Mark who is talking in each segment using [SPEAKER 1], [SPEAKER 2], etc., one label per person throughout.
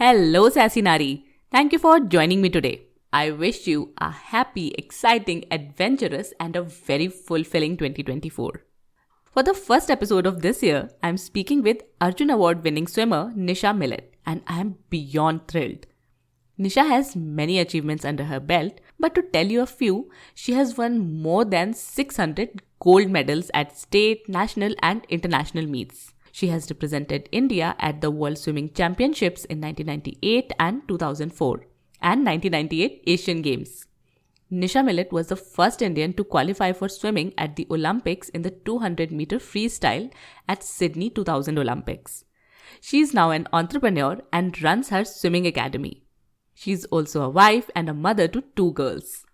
[SPEAKER 1] Hello, Sassy Nari. Thank you for joining me today. I wish you a happy, exciting, adventurous, and a very fulfilling 2024. For the first episode of this year, I'm speaking with Arjun Award winning swimmer Nisha Millet, and I'm beyond thrilled. Nisha has many achievements under her belt, but to tell you a few, she has won more than 600 gold medals at state, national, and international meets. She has represented India at the World Swimming Championships in 1998 and 2004 and 1998 Asian Games. Nisha Millet was the first Indian to qualify for swimming at the Olympics in the 200 meter freestyle at Sydney 2000 Olympics. She is now an entrepreneur and runs her swimming academy. She's also a wife and a mother to two girls.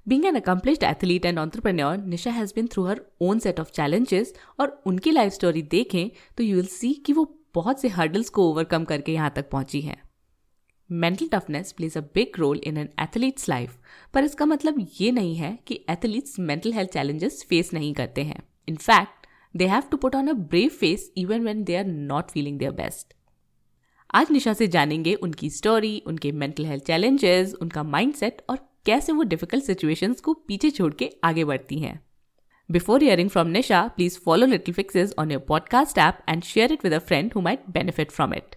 [SPEAKER 1] Being an accomplished athlete and entrepreneur, Nisha has been through her own set of challenges और उनकी life story देखें तो you will see कि वो बहुत से hurdles को overcome करके यहाँ तक पहुंची हैं. Mental toughness plays a big role in an athlete's life, पर इसका मतलब ये नहीं है कि athletes mental health challenges face नहीं करते हैं. In fact, they have to put on a brave face even when they are not feeling their best. आज निशा से जानेंगे उनकी स्टोरी, उनके मेंटल हेल्थ चैलेंजेस, उनका माइंडसेट और कैसे वो डिफिकल्ट सिचुएशंस को पीछे छोड़ के आगे बढ़ती हैं. Before hearing from Nisha, please follow little fixes on your podcast app and share it with a friend who might benefit from it.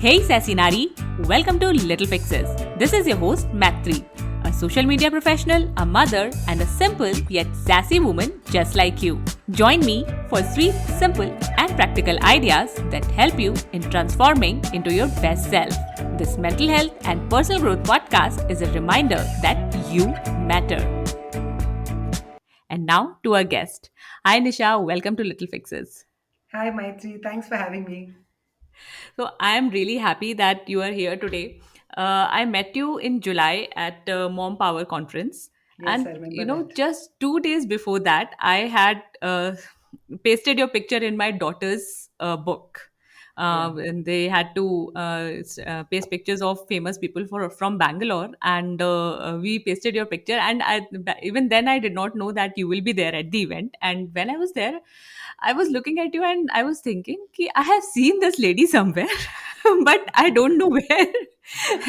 [SPEAKER 1] Hey Sassy Nari, welcome to Little Fixes. This is your host Metre, a social media professional, a mother, and a simple yet sassy woman just like you. Join me for 3 simple and practical ideas that help you in transforming into your best self. This mental health and personal growth podcast is a reminder that you matter. And now to our guest. Hi Nisha, welcome to Little Fixes.
[SPEAKER 2] Hi, Maitri. Thanks for having me.
[SPEAKER 1] So I am really happy that you are here today. I met you in July at Mom Power Conference,
[SPEAKER 2] Yes,
[SPEAKER 1] and
[SPEAKER 2] I remember that.
[SPEAKER 1] just 2 days before that, I had pasted your picture in my daughter's book.
[SPEAKER 2] Yeah.
[SPEAKER 1] And they had to paste pictures of famous people from Bangalore, and we pasted your picture. And even then, I did not know that you will be there at the event. And when I was there, I was looking at you and I was thinking, ki, I have seen this lady somewhere, but I don't know where.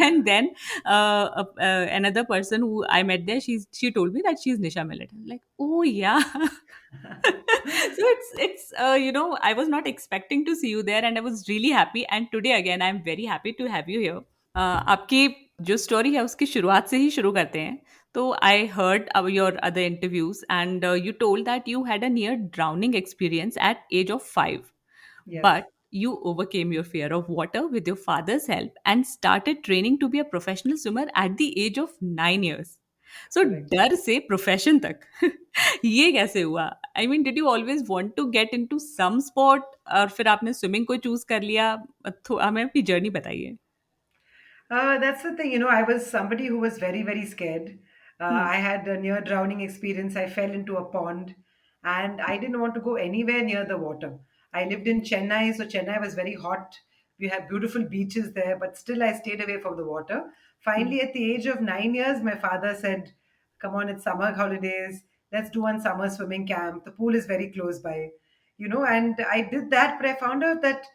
[SPEAKER 1] And then another person who I met there, she told me that she's Nisha Millet. I'm like, oh yeah. So it's I was not expecting to see you there, and I was really happy. And today again, I'm very happy to have you here. आपकी जो story है उसकी शुरुआत से ही शुरू करते हैं. So I heard your other interviews, and you told that you had a near drowning experience at age of 5,
[SPEAKER 2] Yes,
[SPEAKER 1] but you overcame your fear of water with your father's help and started training to be a professional swimmer at the age of 9 years. So
[SPEAKER 2] correct.
[SPEAKER 1] डर से profession तक ये कैसे हुआ? I mean, did you always want to get into some sport और फिर आपने swimming को चूज कर लिया? हमें अपनी जर्नी बताइए.
[SPEAKER 2] That's the thing. I was somebody who was very, very scared.
[SPEAKER 1] Hmm.
[SPEAKER 2] I had a near drowning experience. I fell into a pond and I didn't want to go anywhere near the water. I lived in Chennai, so Chennai was very hot. We have beautiful beaches there, but still I stayed away from the water.
[SPEAKER 1] Hmm.
[SPEAKER 2] Finally, at the age of 9 years, my father said, come on, it's summer holidays. Let's do one summer swimming camp. The pool is very close by, and I did that, but I found out that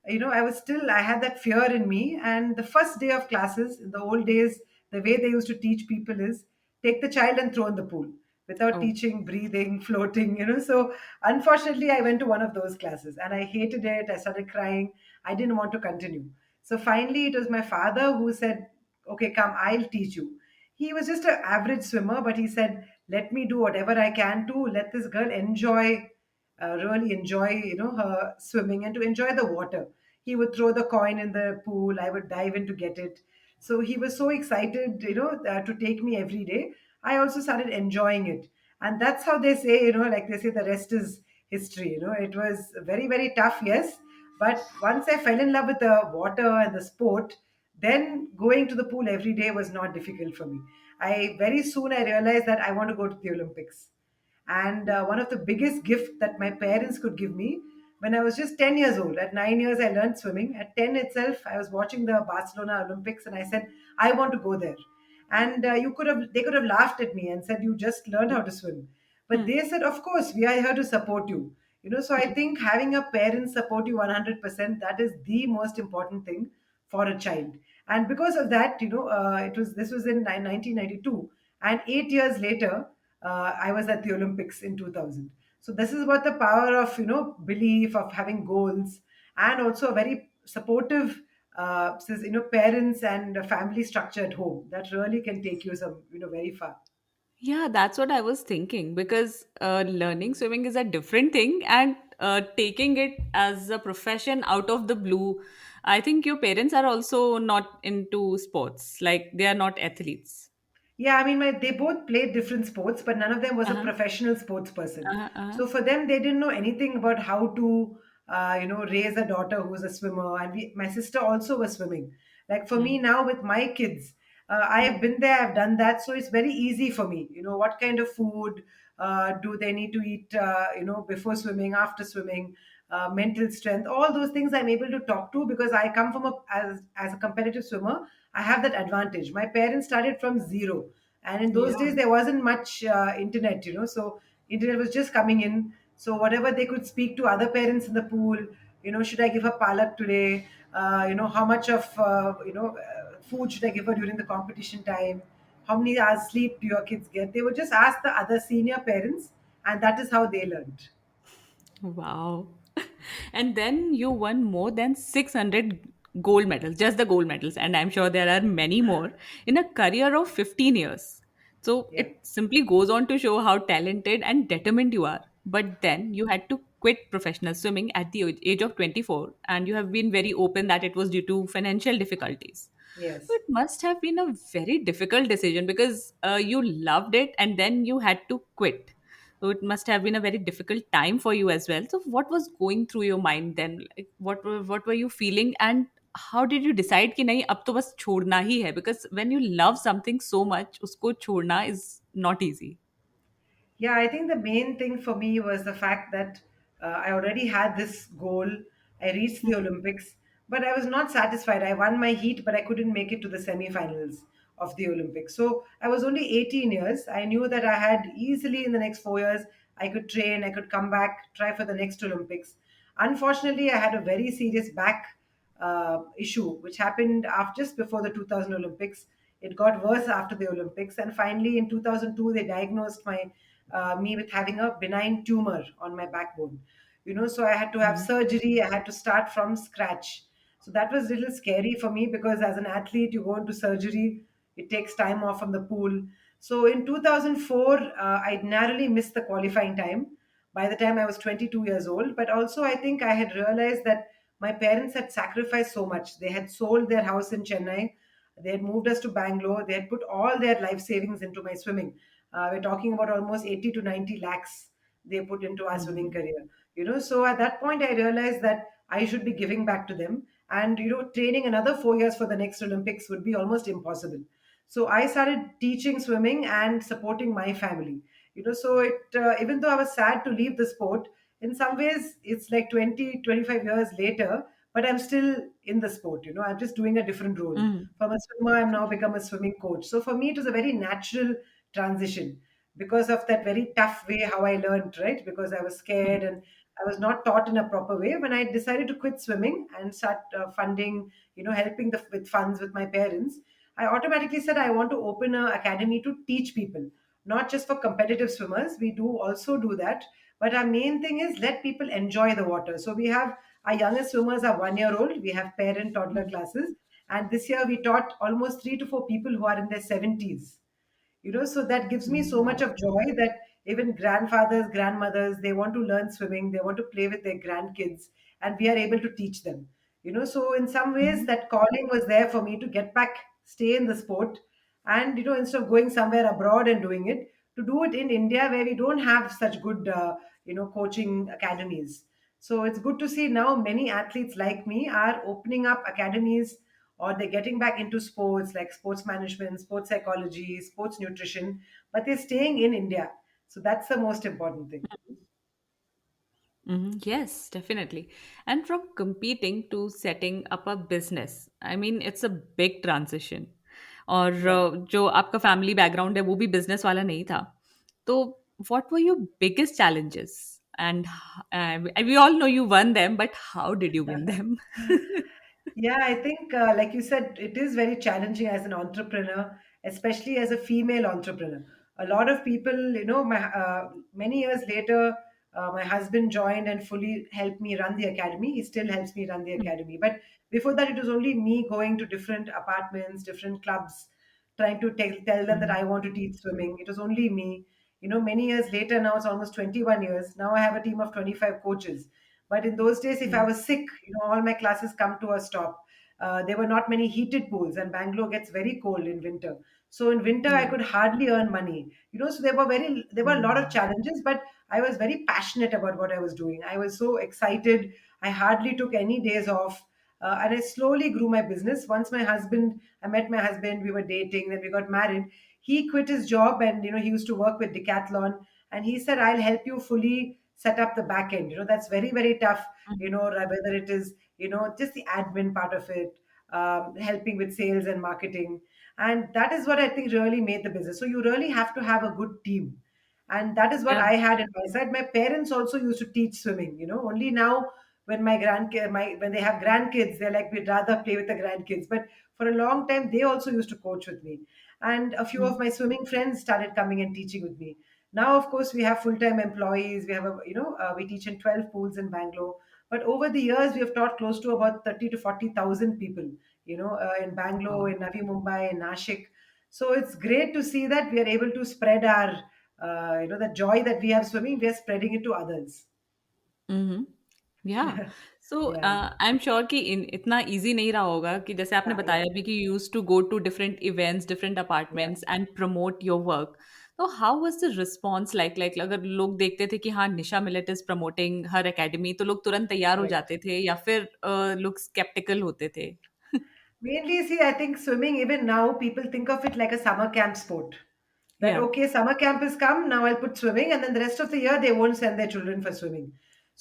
[SPEAKER 2] I had that fear in me. And the first day of classes in the old days, the way they used to teach people is take the child and throw in the pool without
[SPEAKER 1] Oh.
[SPEAKER 2] teaching breathing, floating. So unfortunately, I went to one of those classes and I hated it. I started crying. I didn't want to continue. So finally, it was my father who said, okay, come, I'll teach you. He was just an average swimmer, but he said, let me do whatever I can to let this girl really enjoy, her swimming and to enjoy the water. He would throw the coin in the pool. I would dive in to get it. So he was so excited, to take me every day. I also started enjoying it. And that's how they say, like they say, the rest is history. It was very, very tough, yes. But once I fell in love with the water and the sport, then going to the pool every day was not difficult for me. I very soon I realized that I want to go to the Olympics. And one of the biggest gift that my parents could give me when I was just 10 years old. At 9 years, I learned swimming. At 10 itself, I was watching the Barcelona Olympics and I said, I want to go there. And they could have laughed at me and said, you just learned how to swim. But they said, of course, we are here to support you. So I think having a parent support you 100%, that is the most important thing for a child. And because of that, this was in 1992, and 8 years later, I was at the Olympics in 2000. So this is about the power of belief, of having goals, and also a very supportive parents and a family structure at home that really can take you some very far.
[SPEAKER 1] Yeah, that's what I was thinking because learning swimming is a different thing, and taking it as a profession out of the blue. I think your parents are also not into sports, like they are not athletes.
[SPEAKER 2] Yeah, I mean, they both played different sports, but none of them was a
[SPEAKER 1] Uh-huh.
[SPEAKER 2] professional sports person.
[SPEAKER 1] Uh-huh. Uh-huh.
[SPEAKER 2] So for them, they didn't know anything about how to, raise a daughter who was a swimmer. And my sister also was swimming. Like for me
[SPEAKER 1] Mm.
[SPEAKER 2] now with my kids, I have been there, I've done that. So it's very easy for me. What kind of food do they need to eat, before swimming, after swimming, mental strength, all those things I'm able to talk to because I come from as a competitive swimmer. I have that advantage. My parents started from zero, and in those
[SPEAKER 1] Yeah.
[SPEAKER 2] days there wasn't much internet, so internet was just coming in. So whatever they could speak to other parents in the pool, should I give her palak today? How much of food should I give her during the competition time? How many hours sleep do your kids get? They would just ask the other senior parents, and that is how they learned.
[SPEAKER 1] Wow. And then you won more than 600 gold medals, just the gold medals. And I'm sure there are many more in a career of 15 years. So
[SPEAKER 2] Yeah.
[SPEAKER 1] it simply goes on to show how talented and determined you are. But then you had to quit professional swimming at the age of 24, and you have been very open that it was due to financial difficulties. So
[SPEAKER 2] Yes.
[SPEAKER 1] it must have been a very difficult decision because you loved it and then you had to quit. So it must have been a very difficult time for you as well. So what was going through your mind then? Like, what were you feeling, and how did you decide कि नहीं अब तो बस छोड़ना ही है? Because when you love something so much, उसको छोड़ना is not easy.
[SPEAKER 2] Yeah, I think the main thing for me was the fact that I already had this goal. I reached the Olympics, but I was not satisfied. I won my heat, but I couldn't make it to the semi-finals of the Olympics. So I was only 18 years. I knew that I had easily in the next 4 years, I could train, I could come back, try for the next Olympics. Unfortunately, I had a very serious back issue, which happened after just before the 2000 Olympics. It got worse after the Olympics, and finally in 2002 they diagnosed me with having a benign tumor on my backbone. So I had to have
[SPEAKER 1] Mhm.
[SPEAKER 2] surgery. I had to start from scratch. So that was a little scary for me because as an athlete, you go into surgery, it takes time off from the pool. So in 2004, I narrowly missed the qualifying time by the time I was 22 years old. But also, I think I had realized that my parents had sacrificed so much. They had sold their house in Chennai, they had moved us to Bangalore, they had put all their life savings into my swimming. We're talking about almost 80 to 90 lakhs they put into our swimming
[SPEAKER 1] Mhm.
[SPEAKER 2] career. So at that point, I realized that I should be giving back to them. And, training another 4 years for the next Olympics would be almost impossible. So I started teaching swimming and supporting my family. So even though I was sad to leave the sport, in some ways it's like 20, 25 years later, but I'm still in the sport. I'm just doing a different role.
[SPEAKER 1] Mhm.
[SPEAKER 2] From a swimmer, I'm now become a swimming coach. So for me, it was a very natural transition because of that very tough way how I learned, right? Because I was scared and I was not taught in a proper way. When I decided to quit swimming and start funding, helping with funds with my parents, I automatically said I want to open an academy to teach people, not just for competitive swimmers. We do also do that, but our main thing is let people enjoy the water. So we have our youngest swimmers are 1 year old. We have parent toddler
[SPEAKER 1] Mhm.
[SPEAKER 2] classes, and this year we taught almost 3 to 4 people who are in their 70s. So that gives me so much
[SPEAKER 1] Wow.
[SPEAKER 2] of joy that even grandfathers, grandmothers, they want to learn swimming, they want to play with their grandkids, and we are able to teach them. So in some ways
[SPEAKER 1] Mhm.
[SPEAKER 2] that calling was there for me to get back, stay in the sport, and instead of going somewhere abroad and doing it, to do it in India where we don't have such good coaching academies. So it's good to see now many athletes like me are opening up academies, or they're getting back into sports like sports management, sports psychology, sports nutrition, but they're staying in India. So that's the most important thing.
[SPEAKER 1] Mhm. Yes, definitely. And from competing to setting up a business, I mean, it's a big transition. और
[SPEAKER 2] Yeah.
[SPEAKER 1] जो आपका family background है वो भी business वाला नहीं था, तो what were your biggest challenges? And we all know you won them, but how did you win them?
[SPEAKER 2] Yeah, I think, like you said, it is very challenging as an entrepreneur, especially as a female entrepreneur. A lot of people, many years later, my husband joined and fully helped me run the academy. He still helps me run the academy. But before that, it was only me going to different apartments, different clubs, trying to tell them that I want to teach swimming. It was only me. Many years later, now it's almost 21 years. Now I have a team of 25 coaches. But in those days, if I
[SPEAKER 1] Mm,
[SPEAKER 2] was sick, all my classes come to a stop. There were not many heated pools, and Bangalore gets very cold in winter. So in winter, I
[SPEAKER 1] yeah.
[SPEAKER 2] could hardly earn money. So there were a lot of
[SPEAKER 1] Mm,
[SPEAKER 2] challenges, but I was very passionate about what I was doing. I was so excited. I hardly took any days off. And I slowly grew my business. I met my husband, we were dating, then we got married. He quit his job and, he used to work with Decathlon. And he said, I'll help you fully set up the back end. That's very, very tough,
[SPEAKER 1] mm,
[SPEAKER 2] whether it is, just the admin part of it, helping with sales and marketing. And that is what I think really made the business. So you really have to have a good team. And that is what
[SPEAKER 1] yeah.
[SPEAKER 2] I had in my side. My parents also used to teach swimming. Only now when when they have grandkids, they're like, we'd rather play with the grandkids. But for a long time, they also used to coach with me. And a few
[SPEAKER 1] Mm,
[SPEAKER 2] of my swimming friends started coming and teaching with me. Now, of course, we have full-time employees. We have we teach in 12 pools in Bangalore. But over the years, we have taught close to about 30 to 40,000 people, in Bangalore,
[SPEAKER 1] wow.
[SPEAKER 2] in Navi Mumbai, in Nashik. So it's great to see that we are able to spread the joy that we have swimming, we are spreading it to others.
[SPEAKER 1] Mm-hmm. या सो
[SPEAKER 2] Yeah,
[SPEAKER 1] I am sure कि इतना easy नहीं रहा होगा कि जैसे आपने
[SPEAKER 2] yeah,
[SPEAKER 1] बताया भी कि you use to go to different events different
[SPEAKER 2] yeah,
[SPEAKER 1] apartments and promote your work तो how was the response like अगर लोग देखते थे कि हाँ Nisha Millet is promoting her academy तो लोग तुरंत तैयार हो
[SPEAKER 2] correct.
[SPEAKER 1] जाते थे या फिर लोग स्केप्टिकल होते थे
[SPEAKER 2] Mainly, see, I think swimming, even now, people think of it like a summer camp sport. That,
[SPEAKER 1] या
[SPEAKER 2] okay, summer camp is come, now I'll put swimming, and then the rest of the year, they won't send their children for swimming.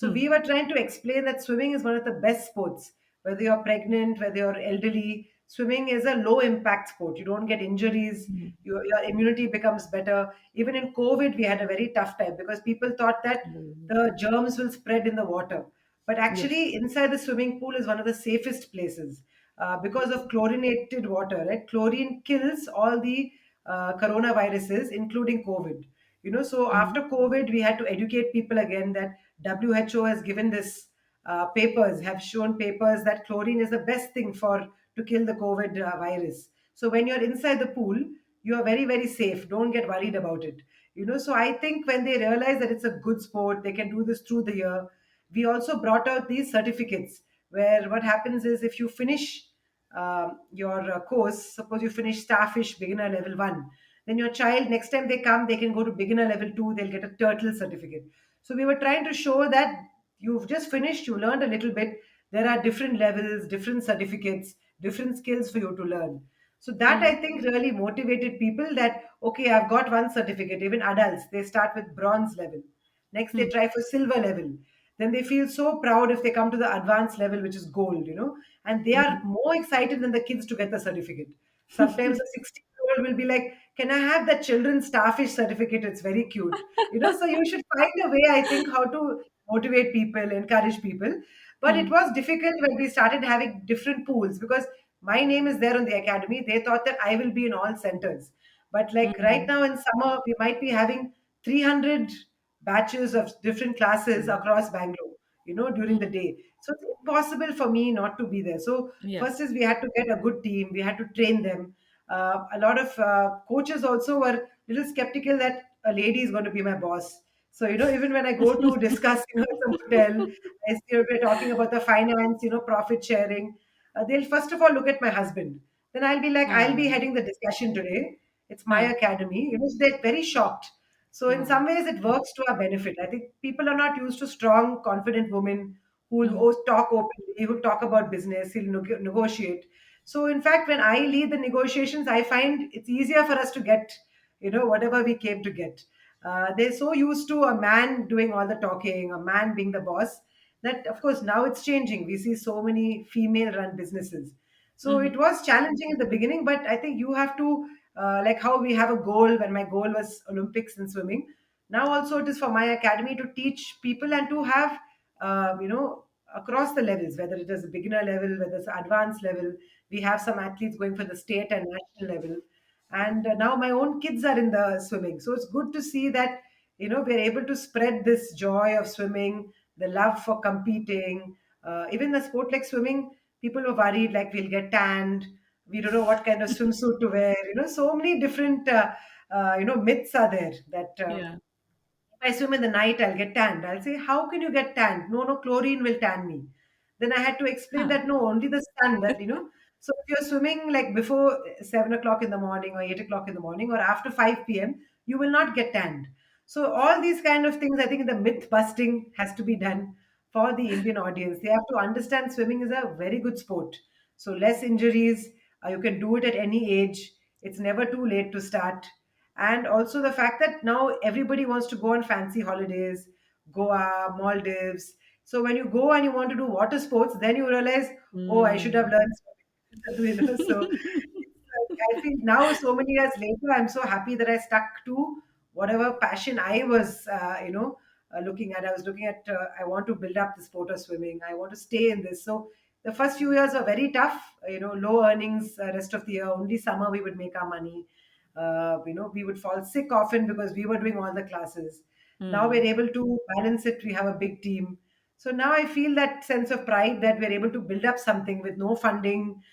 [SPEAKER 2] So, we were trying to explain that swimming is one of the best sports. Whether you're pregnant, whether you're elderly, swimming is a low impact sport. You don't get injuries, your immunity becomes better. Even in COVID, we had a very tough time because people thought that the germs will spread in the water. But
[SPEAKER 1] yes
[SPEAKER 2] actually, inside the swimming pool is one of the safest places because of chlorinated water. Right, chlorine kills all the coronaviruses, including COVID. So after COVID, we had to educate people again that WHO has given this have shown papers that chlorine is the best thing for to kill the COVID virus. So when you're inside the pool, you are very, very safe. Don't get worried about it. So I think when they realize that it's a good sport, they can do this through the year. We also brought out these certificates where what happens is if you finish your course, suppose you finish Starfish Beginner Level 1, then your child, next time they come, they can go to Beginner Level 2, they'll get a Turtle certificate. So we were trying to show that you've just finished, you learned a little bit. There are different levels, different certificates, different skills for you to learn. So that I think really motivated people that, okay, I've got one certificate, even adults, they start with bronze level. Next, they try for silver level. Then they feel so proud if they come to the advanced level, which is gold. And they are more excited than the kids to get the certificate. Sometimes a 16-year-old will be like, can I have that children's starfish certificate? It's very cute. So you should find a way, I think, how to motivate people, encourage people. But it was difficult when we started having different pools because my name is there on the academy. They thought that I will be in all centers. But like right now in summer, we might be having 300 batches of different classes across Bangalore, during the day. So it's impossible for me not to be there. So first
[SPEAKER 1] yes
[SPEAKER 2] is we had to get a good team. We had to train them. A lot of coaches also were a little skeptical that a lady is going to be my boss. So, even when I go to discuss, at the hotel, we're talking about the finance, profit sharing, they'll first of all look at my husband. Then I'll be like, I'll be heading the discussion today. It's my
[SPEAKER 1] हाँ
[SPEAKER 2] academy. So they're very shocked. So in
[SPEAKER 1] हाँ
[SPEAKER 2] some ways, it works to our benefit. I think people are not used to strong, confident women who will talk openly, who talk about business, who will negotiate. So in fact, when I lead the negotiations, I find it's easier for us to get, whatever we came to get. They're so used to a man doing all the talking, a man being the boss, that of course now it's changing. We see so many female-run businesses. So it was challenging in the beginning, but I think you have to, like how we have a goal. When my goal was Olympics in swimming, Now also it is for my academy to teach people and to have, across the levels, whether it is a beginner level, whether it's advanced level. We have some athletes going for the state and national level, and now my own kids are in the swimming. So it's good to see that we're able to spread this joy of swimming, the love for competing. Even the sport like swimming, people were worried like we'll get tanned, we don't know what kind of swimsuit to wear. So many different myths are there that
[SPEAKER 1] Yeah.
[SPEAKER 2] if I swim in the night, I'll get tanned. I'll say, how can you get tanned? No, no, chlorine will tan me. Then I had to explain
[SPEAKER 1] Huh.
[SPEAKER 2] that no, only the sun that. So if you're swimming like before 7 o'clock in the morning or 8 o'clock in the morning or after 5 p.m., you will not get tanned. So all these kind of things, I think the myth busting has to be done for the Indian audience. They have to understand swimming is a very good sport. So less injuries. You can do it at any age. It's never too late to start. And also the fact that now everybody wants to go on fancy holidays, Goa, Maldives. So when you go and you want to do water sports, then you realize, oh, I should have
[SPEAKER 1] Mm.
[SPEAKER 2] learned swimming. So I feel now, so many years later, I'm so happy that I stuck to whatever passion I was, looking at. I was looking at, I want to build up the sport of swimming. I want to stay in this. So the first few years were very tough, low earnings, rest of the year. Only summer we would make our money. We would fall sick often because we were doing all the classes. Now we're
[SPEAKER 1] Hmm.
[SPEAKER 2] able to balance it. We have a big team. So now I feel that sense of pride that we're able to build up something with no funding,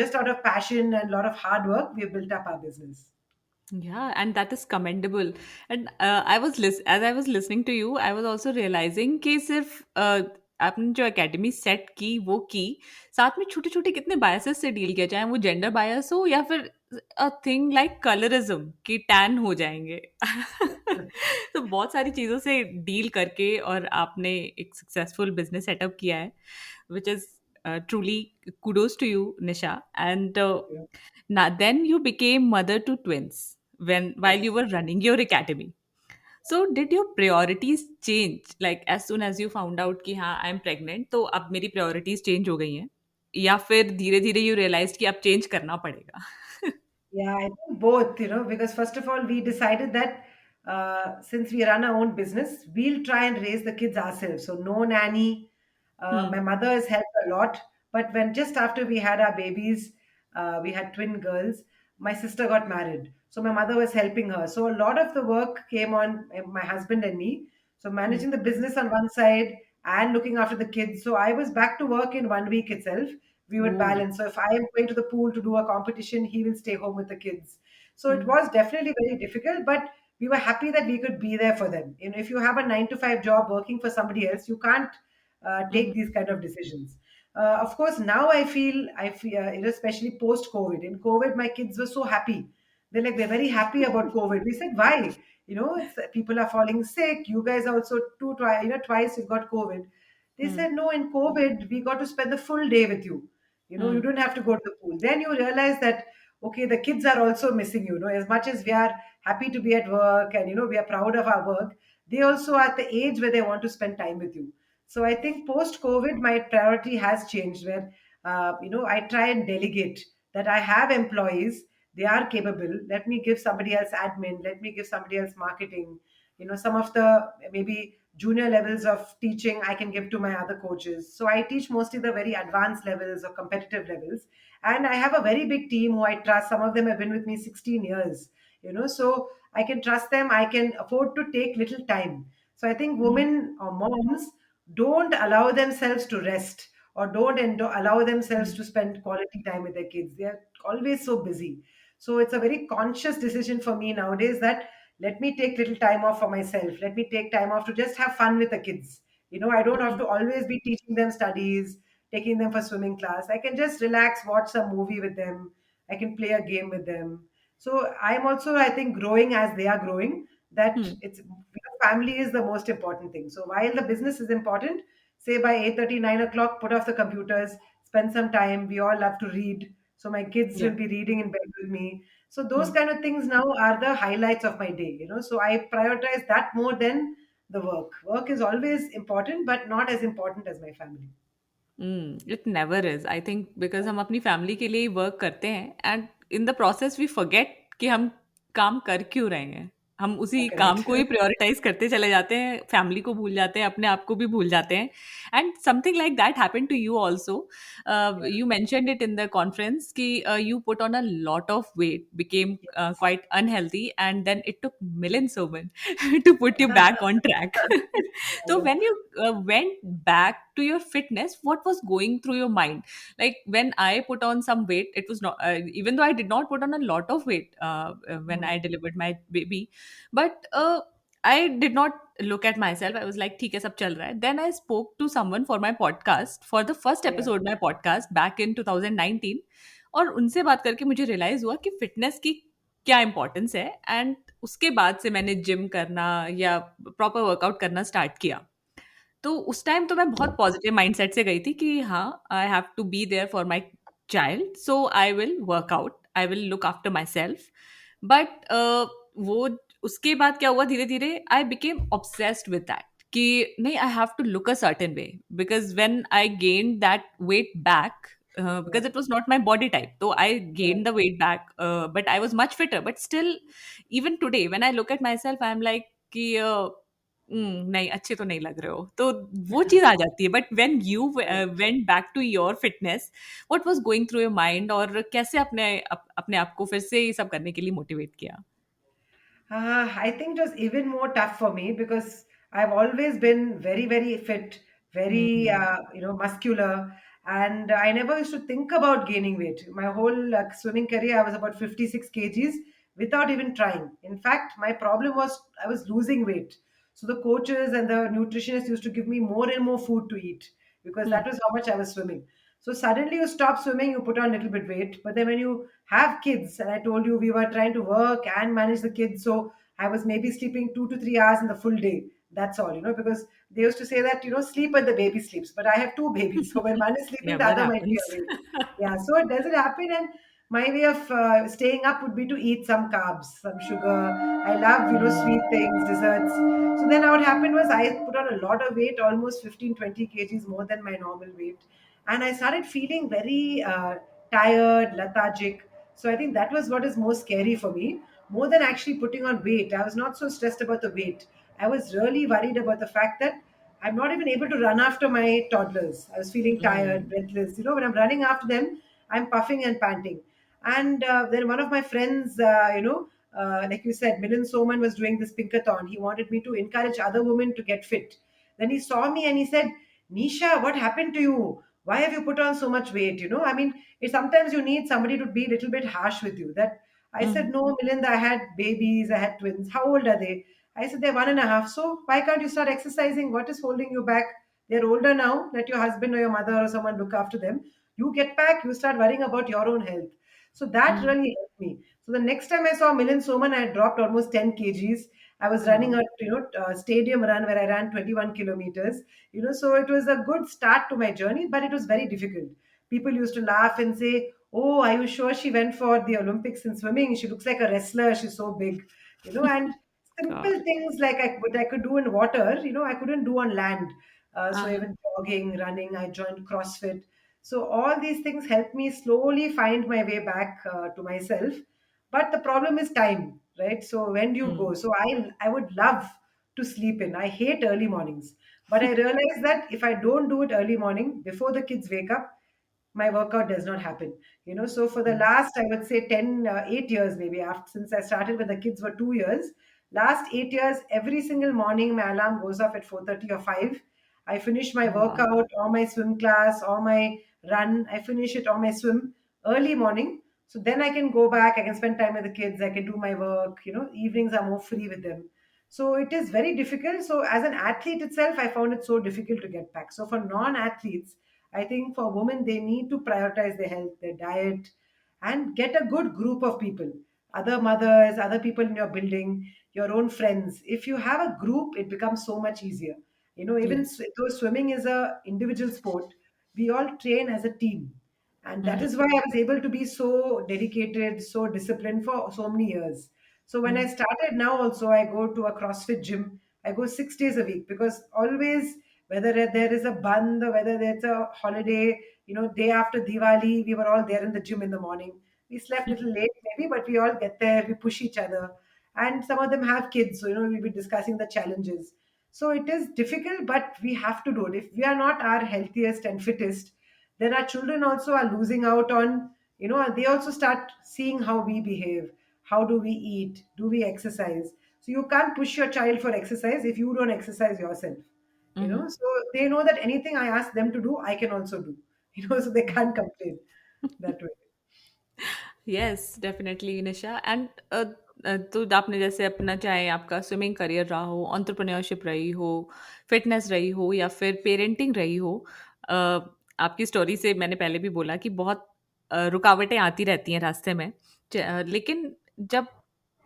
[SPEAKER 2] just out of passion and a lot of hard work, we've built up our business.
[SPEAKER 1] Yeah, and that is commendable. And as I was listening to you, I was also realizing कि सिर्फ आपने जो academy set की वो की, साथ में छोटे छोटे कितने बायसेस से डील किया, चाहे वो जेंडर बायस हो या फिर अ थिंग लाइक कलरिज्म कि टैन हो जाएंगे। तो बहुत सारी चीज़ों से डील करके और आपने एक सक्सेसफुल बिजनेस सेटअप किया है, which is truly kudos to you, Nisha. And
[SPEAKER 2] Yeah.
[SPEAKER 1] now, then you became mother to twins when while you
[SPEAKER 2] Yes.
[SPEAKER 1] were running your academy. So did your priorities change? Like as soon as you found out कि हाँ I am pregnant, तो अब मेरी priorities change हो गई हैं? या फिर धीरे धीरे you realized कि अब change करना पड़ेगा?
[SPEAKER 2] Yeah, I think both, because first of all, we decided that since we run our own business, we'll try and raise the kids ourselves. So, no nanny. My
[SPEAKER 1] Hmm.
[SPEAKER 2] mother has helped a lot. But when just after we had our babies, we had twin girls, my sister got married. So, my mother was helping her. So, a lot of the work came on my husband and me. So,
[SPEAKER 1] Hmm.
[SPEAKER 2] managing the business on one side and looking after the kids. So, I was back to work in 1 week itself. We would
[SPEAKER 1] Oh.
[SPEAKER 2] balance. So if I am going to the pool to do a competition, he will stay home with the kids. So it
[SPEAKER 1] Hmm.
[SPEAKER 2] was definitely very difficult, but we were happy that we could be there for them. If you have a 9 to 5 job working for somebody else, you can't take
[SPEAKER 1] Mhm.
[SPEAKER 2] these kind of decisions. Of course, now I feel, especially post COVID. In COVID, my kids were so happy. They're very happy about COVID. We said, why? It's people are falling sick. You guys also twice you've got COVID. They
[SPEAKER 1] Hmm.
[SPEAKER 2] said, no, in COVID, we got to spend the full day with you. You
[SPEAKER 1] Hmm.
[SPEAKER 2] don't have to go to the pool. Then you realize that, okay, the kids are also missing you. As much as we are happy to be at work and, we are proud of our work, they also are at the age where they want to spend time with you. So I think post COVID, my priority has changed where, I try and delegate that I have employees, they are capable. Let me give somebody else admin, let me give somebody else marketing. Some of the maybe junior levels of teaching I can give to my other coaches. So I teach mostly the very advanced levels or competitive levels. And I have a very big team who I trust. Some of them have been with me 16 years, so I can trust them. I can afford to take little time. So I think
[SPEAKER 1] Mhm.
[SPEAKER 2] women or moms don't allow themselves to rest or don't allow themselves
[SPEAKER 1] Mhm.
[SPEAKER 2] to spend quality time with their kids. They are always so busy. So it's a very conscious decision for me nowadays that let me take little time off for myself. Let me take time off to just have fun with the kids. I don't have
[SPEAKER 1] Mhm.
[SPEAKER 2] to always be teaching them studies, taking them for swimming class. I can just relax, watch some movie with them. I can play a game with them. So I'm also, I think, growing as they are growing. That
[SPEAKER 1] Hmm.
[SPEAKER 2] family is the most important thing. So while the business is important, say by 8:30, 9 o'clock, put off the computers, spend some time. We all love to read. So my kids
[SPEAKER 1] Yeah.
[SPEAKER 2] will be reading in bed with me. So those
[SPEAKER 1] Hmm.
[SPEAKER 2] kind of things now are the highlights of my day. So I prioritize that more than the work. Work is always important, but not as important as my family.
[SPEAKER 1] It never is I think because हम अपनी family के लिए ही work करते हैं and in the process we forget कि हम काम कर क्यों रहे हैं. हम उसी काम
[SPEAKER 2] Correct.
[SPEAKER 1] को ही प्रायोरिटाइज करते चले जाते हैं, फैमिली को भूल जाते हैं, अपने आप को भी भूल जाते हैं. And something like that happened to you also.
[SPEAKER 2] Yeah.
[SPEAKER 1] You mentioned it in the conference कि you put on a lot of weight, became quite unhealthy, and then it took millions of men to put you back on track. So when you went back to your fitness, what was going through your mind? Like when I put on some weight, it was not, even though I did not put on a lot of weight when I delivered my baby, but I did not look at myself. I was like, ठीक है सब चल रहा है. Then I spoke to someone for my podcast, for the first
[SPEAKER 2] Yeah.
[SPEAKER 1] episode my podcast back in 2019. और उनसे बात करके मुझे रियलाइज हुआ कि फिटनेस की क्या इंपॉर्टेंस है. एंड उसके बाद से मैंने जिम करना या प्रॉपर वर्कआउट करना स्टार्ट किया. तो उस टाइम तो मैं बहुत पॉजिटिव माइंडसेट से गई थी कि हाँ, I have to be there for my child, so I will work out, I will look after myself. But वो उसके बाद क्या हुआ, धीरे धीरे I became obsessed with that कि नहीं, I have to look a certain way, because when I gain that weight back,
[SPEAKER 2] Yeah.
[SPEAKER 1] because it was not my body type, so I
[SPEAKER 2] Yeah.
[SPEAKER 1] gained the weight back, but I was much fitter. But still, even today when I look at myself, I'm like कि नहीं, अच्छे तो नहीं लग रहे हो, तो वो चीज आ जाती है. But when you
[SPEAKER 2] Correct.
[SPEAKER 1] Went back to your fitness, what was going through your mind, और कैसे अपने आप को फिर से ये सब करने के लिए मोटिवेट किया?
[SPEAKER 2] I think it was even more tough for me because I've always been very, very fit, very,
[SPEAKER 1] hmm.
[SPEAKER 2] muscular, and I never used to think about gaining weight. My whole swimming career, I was about 56 kgs without even trying. In fact, my problem was I was losing weight. So the coaches and the nutritionists used to give me more and more food to eat because
[SPEAKER 1] hmm.
[SPEAKER 2] that was how much I was swimming. So suddenly you stop swimming, you put on a little bit weight. But then when you have kids, and I told you we were trying to work and manage the kids, so I was maybe sleeping 2 to 3 hours in the full day. That's all, because they used to say that, sleep when the baby sleeps. But I have two babies. So when one is sleeping,
[SPEAKER 1] Yeah,
[SPEAKER 2] the
[SPEAKER 1] that
[SPEAKER 2] other might be
[SPEAKER 1] happens.
[SPEAKER 2] awake. Yeah, so it doesn't happen. And my way of staying up would be to eat some carbs, some sugar. I love, sweet things, desserts. So then what happened was I put on a lot of weight, almost 15, 20 kgs more than my normal weight. And I started feeling very tired, lethargic. So I think that was what is most scary for me, more than actually putting on weight. I was not so stressed about the weight. I was really worried about the fact that I'm not even able to run after my toddlers. I was feeling tired,
[SPEAKER 1] Mm.
[SPEAKER 2] breathless. When I'm running after them, I'm puffing and panting. And then one of my friends, like you said, Milan Soman was doing this Pinkathon. He wanted me to encourage other women to get fit. Then he saw me and he said, Nisha, what happened to you? Why have you put on so much weight? I mean, sometimes you need somebody to be a little bit harsh with you. That I said,
[SPEAKER 1] Mm.
[SPEAKER 2] no, Milinda, I had babies, I had twins. How old are they? I said, they're 1.5. So why can't you start exercising? What is holding you back? They're older now. Let your husband or your mother or someone look after them. You get back, you start worrying about your own health. So that
[SPEAKER 1] Mm.
[SPEAKER 2] really helped me. So the next time I saw Milind Soman, I had dropped almost 10 kgs. I was running
[SPEAKER 1] Wow.
[SPEAKER 2] a stadium run where I ran 21 kilometers. So it was a good start to my journey, but it was very difficult. People used to laugh and say, "Oh, are you sure she went for the Olympics in swimming? She looks like a wrestler. She's so big." And simple
[SPEAKER 1] God.
[SPEAKER 2] things like what I could do in water, I couldn't do on land. So
[SPEAKER 1] Uh-huh.
[SPEAKER 2] even jogging, running, I joined CrossFit. So all these things helped me slowly find my way back to myself. But the problem is time, right? So when do you go?
[SPEAKER 1] Mm.
[SPEAKER 2] So I would love to sleep in. I hate early mornings, but I realize that if I don't do it early morning before the kids wake up, my workout does not happen. So for the
[SPEAKER 1] Mm.
[SPEAKER 2] last, I would say 10 8 years, maybe after, since I started when the kids were 2 years, last 8 years, every single morning my alarm goes off at 4:30 or 5. I finish my
[SPEAKER 1] Oh, wow.
[SPEAKER 2] workout or my swim class or my run. I finish it or my swim early morning. So then I can go back, I can spend time with the kids, I can do my work. Evenings are more free with them. So it is very difficult. So as an athlete itself, I found it so difficult to get back. So for non-athletes, I think for women, they need to prioritize their health, their diet, and get a good group of people, other mothers, other people in your building, your own friends. If you have a group, it becomes so much easier. Even
[SPEAKER 1] Yes.
[SPEAKER 2] though swimming is a individual sport, we all train as a team. And that
[SPEAKER 1] Mm.
[SPEAKER 2] is why I was able to be so dedicated, so disciplined for so many years. So when I
[SPEAKER 1] Mm.
[SPEAKER 2] started now, also, I go to a CrossFit gym. I go 6 days a week because always, whether there is a band or whether there's a holiday, day after Diwali, we were all there in the gym in the morning. We slept a little late maybe, but we all get there, we push each other. and some of them have kids, so we'll be discussing the challenges. So it is difficult, but we have to do it. If we are not our healthiest and fittest, then our children also are losing out on, they also start seeing how we behave, how do we eat, do we exercise. So you can't push your child for exercise if you don't exercise yourself. So they know that anything I ask them to do, I can also do. So they can't complain that way.
[SPEAKER 1] Yes definitely Nisha and तो आपने जैसे अपना चाहे आपका swimming career रहा हो, entrepreneurship रही हो, फिटनेस रही हो या फिर पेरेंटिंग रही हो, आपकी स्टोरी से मैंने पहले भी बोला कि बहुत रुकावटें आती रहती हैं रास्ते में। लेकिन जब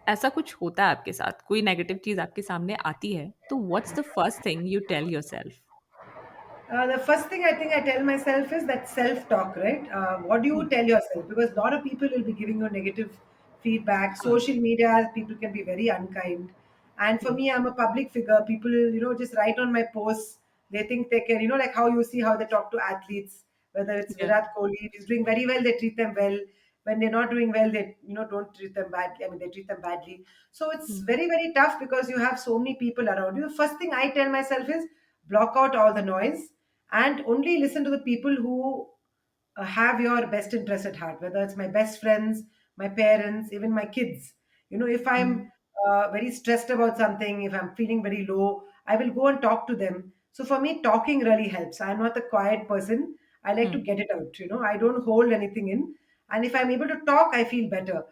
[SPEAKER 1] ऐसा कुछ होता है आपके साथ, कोई नेगेटिव चीज़ आपके सामने आती है, तो what's the first thing you tell yourself?
[SPEAKER 2] The first thing I think I tell myself is that self talk, right? What do you tell yourself? Because a lot of people will be giving you negative feedback.
[SPEAKER 1] हाँ,
[SPEAKER 2] Social media, people can be very unkind. And for
[SPEAKER 1] true.
[SPEAKER 2] me, I'm a public figure. People, just write on my posts. They think they can, like how you see how they talk to athletes, whether it's
[SPEAKER 1] या
[SPEAKER 2] Virat Kohli, if he's doing very well, they treat them well. When they're not doing well, they, don't treat them badly. I mean, they treat them badly. So it's
[SPEAKER 1] hmm,
[SPEAKER 2] very, very tough because you have so many people around you. The first thing I tell myself is block out all the noise and only listen to the people who have your best interest at heart, whether it's my best friends, my parents, even my kids. If
[SPEAKER 1] hmm,
[SPEAKER 2] I'm very stressed about something, if I'm feeling very low, I will go and talk to them. So for me, talking really helps. I'm not a quiet person. I like to
[SPEAKER 1] hmm,
[SPEAKER 2] get it out. I don't hold anything in. And if I'm able to talk, I feel better.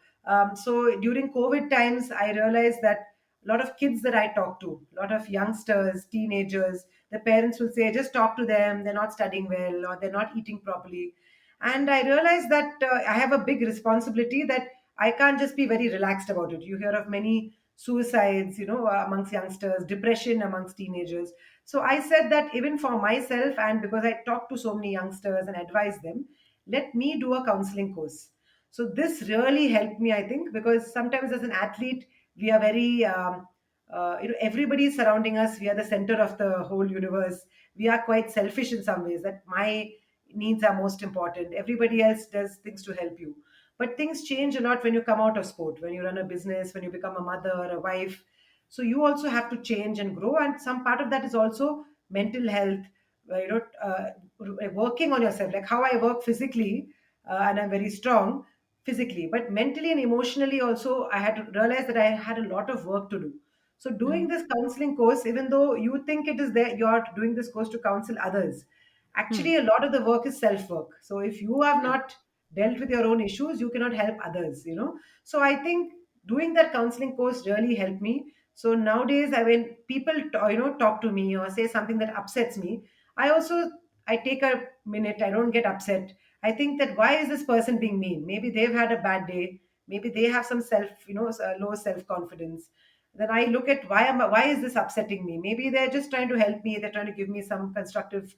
[SPEAKER 2] So during COVID times, I realized that a lot of kids that I talk to, a lot of youngsters, teenagers, the parents will say, just talk to them, they're not studying well or they're not eating properly. And I realized that I have a big responsibility that I can't just be very relaxed about it. You hear of many suicides, amongst youngsters, depression amongst teenagers. So I said that even for myself, and because I talk to so many youngsters and advise them, let me do a counseling course. So this really helped me, I think, because sometimes as an athlete, we are very, everybody is surrounding us. We are the center of the whole universe. We are quite selfish in some ways. That my needs are most important. Everybody else does things to help you. But things change a lot when you come out of sport, when you run a business, when you become a mother, a wife. So you also have to change and grow. And some part of that is also mental health, working on yourself, like how I work physically, and I'm very strong physically, but mentally and emotionally also, I had to realize that I had a lot of work to do. So doing
[SPEAKER 1] hmm,
[SPEAKER 2] this counseling course, even though you think it is there, you're doing this course to counsel others.
[SPEAKER 1] Hmm,
[SPEAKER 2] Actually, a lot of the work is self work. So if you have
[SPEAKER 1] या
[SPEAKER 2] not dealt with your own issues, you cannot help others. So I think doing that counseling course really helped me. So nowadays, when people talk to me or say something that upsets me, I also I take a minute. I don't get upset. I think that why is this person being mean? Maybe they've had a bad day. Maybe they have some low self confidence. Then I look at why is this upsetting me? Maybe they're just trying to help me. They're trying to give me some constructive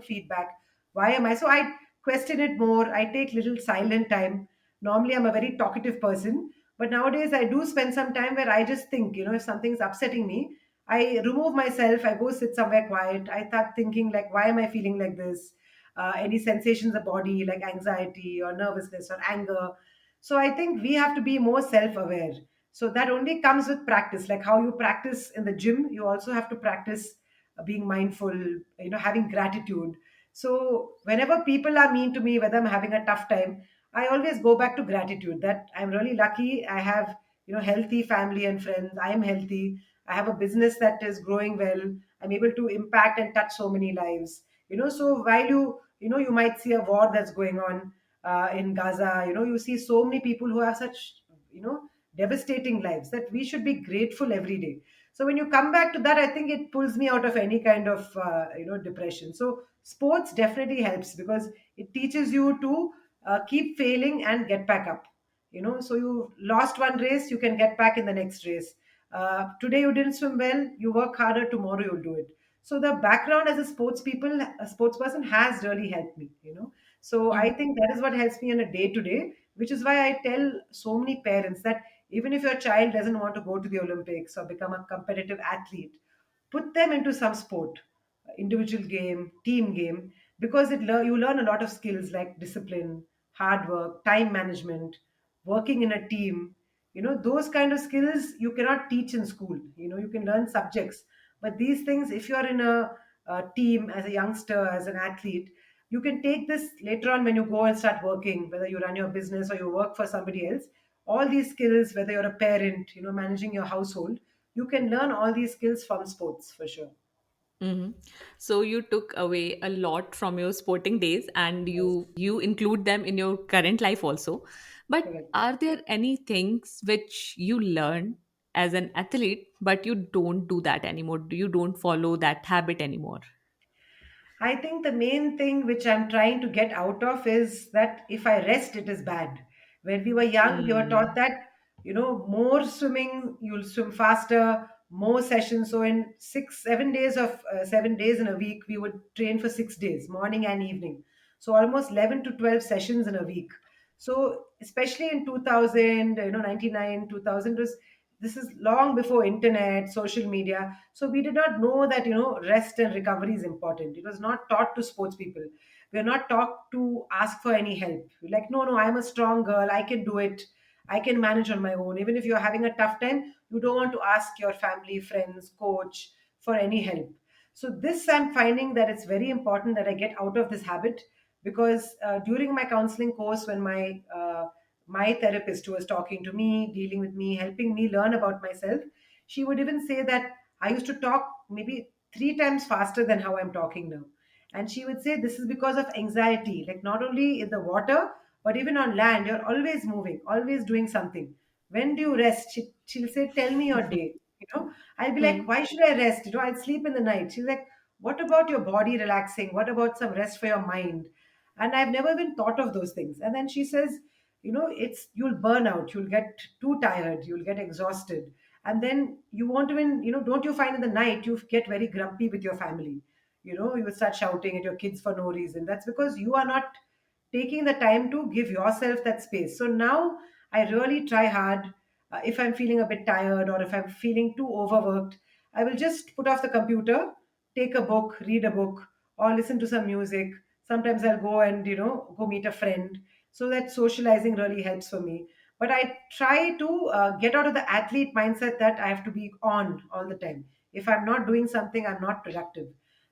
[SPEAKER 2] feedback. Why am I? So I question it more. I take little silent time. Normally I'm a very talkative person, but nowadays I do spend some time where I just think, if something's upsetting me, I remove myself. I go sit somewhere quiet. I start thinking like, why am I feeling like this? Any sensations of body like anxiety or nervousness or anger. So I think we have to be more self-aware. So that only comes with practice. Like how you practice in the gym, you also have to practice being mindful, having gratitude. So whenever people are mean to me, whether I'm having a tough time, I always go back to gratitude that I'm really lucky. I have, healthy family and friends. I am healthy. I have a business that is growing well. I'm able to impact and touch so many lives. So while you might see a war that's going on in Gaza, you see so many people who have such, devastating lives that we should be grateful every day. So when you come back to that, I think it pulls me out of any kind of, depression. So sports definitely helps because it teaches you to keep failing and get back up. So you lost one race, you can get back in the next race. Today you didn't swim well, you work harder, tomorrow you'll do it. So the background as a sports person has really helped me. So I
[SPEAKER 1] hmm,
[SPEAKER 2] think that is what helps me on a day to day, which is why I tell so many parents that even if your child doesn't want to go to the Olympics or become a competitive athlete, put them into some sport, individual game, team game, because you learn a lot of skills like discipline, hard work, time management, working in a team. Those kind of skills you cannot teach in school. You can learn subjects, but these things, if you're in a team as a youngster, as an athlete, you can take this later on when you go and start working, whether you run your business or you work for somebody else. All these skills, whether you're a parent, managing your household, you can learn all these skills from sports for sure.
[SPEAKER 1] Hmm. So you took away a lot from your sporting days, and
[SPEAKER 2] Yes,
[SPEAKER 1] you include them in your current life also. But
[SPEAKER 2] correct.
[SPEAKER 1] are there any things which you learn as an athlete, but you don't do that anymore? You don't follow that habit anymore?
[SPEAKER 2] I think the main thing which I'm trying to get out of is that if I rest, it is bad. When we were young, we were taught
[SPEAKER 1] Mm.
[SPEAKER 2] that, more swimming, you'll swim faster, more sessions. So in 7 days of 7 days in a week, we would train for 6 days, morning and evening. So almost 11 to 12 sessions in a week. So especially in 2000, 99, 2000 was, this is long before internet, social media. So we did not know that, rest and recovery is important. It was not taught to sports people. We are not taught to ask for any help. We're like, no, no, I'm a strong girl. I can do it. I can manage on my own. Even if you're having a tough time, you don't want to ask your family, friends, coach for any help. So this I'm finding that it's very important that I get out of this habit, because during my counseling course, when my therapist who was talking to me, dealing with me, helping me learn about myself, she would even say that I used to talk maybe 3 times faster than how I'm talking now. And she would say this is because of anxiety, like not only in the water, but even on land, you're always moving, always doing something. When do you rest? She'll say, tell me your day. I'll be like,
[SPEAKER 1] Hmm.
[SPEAKER 2] why should I rest? I'll sleep in the night. She's like, what about your body relaxing? What about some rest for your mind? And I've never even thought of those things. And then she says, it's you'll burn out, you'll get too tired, you'll get exhausted, and then you won't even, don't you find in the night you get very grumpy with your family? You will start shouting at your kids for no reason. That's because you are not taking the time to give yourself that space. So now I really try hard. If I'm feeling a bit tired or if I'm feeling too overworked, I will just put off the computer, take a book, read a book, or listen to some music. Sometimes I'll go and, go meet a friend. So that socializing really helps for me. But I try to get out of the athlete mindset that I have to be on all the time. If I'm not doing something, I'm not productive.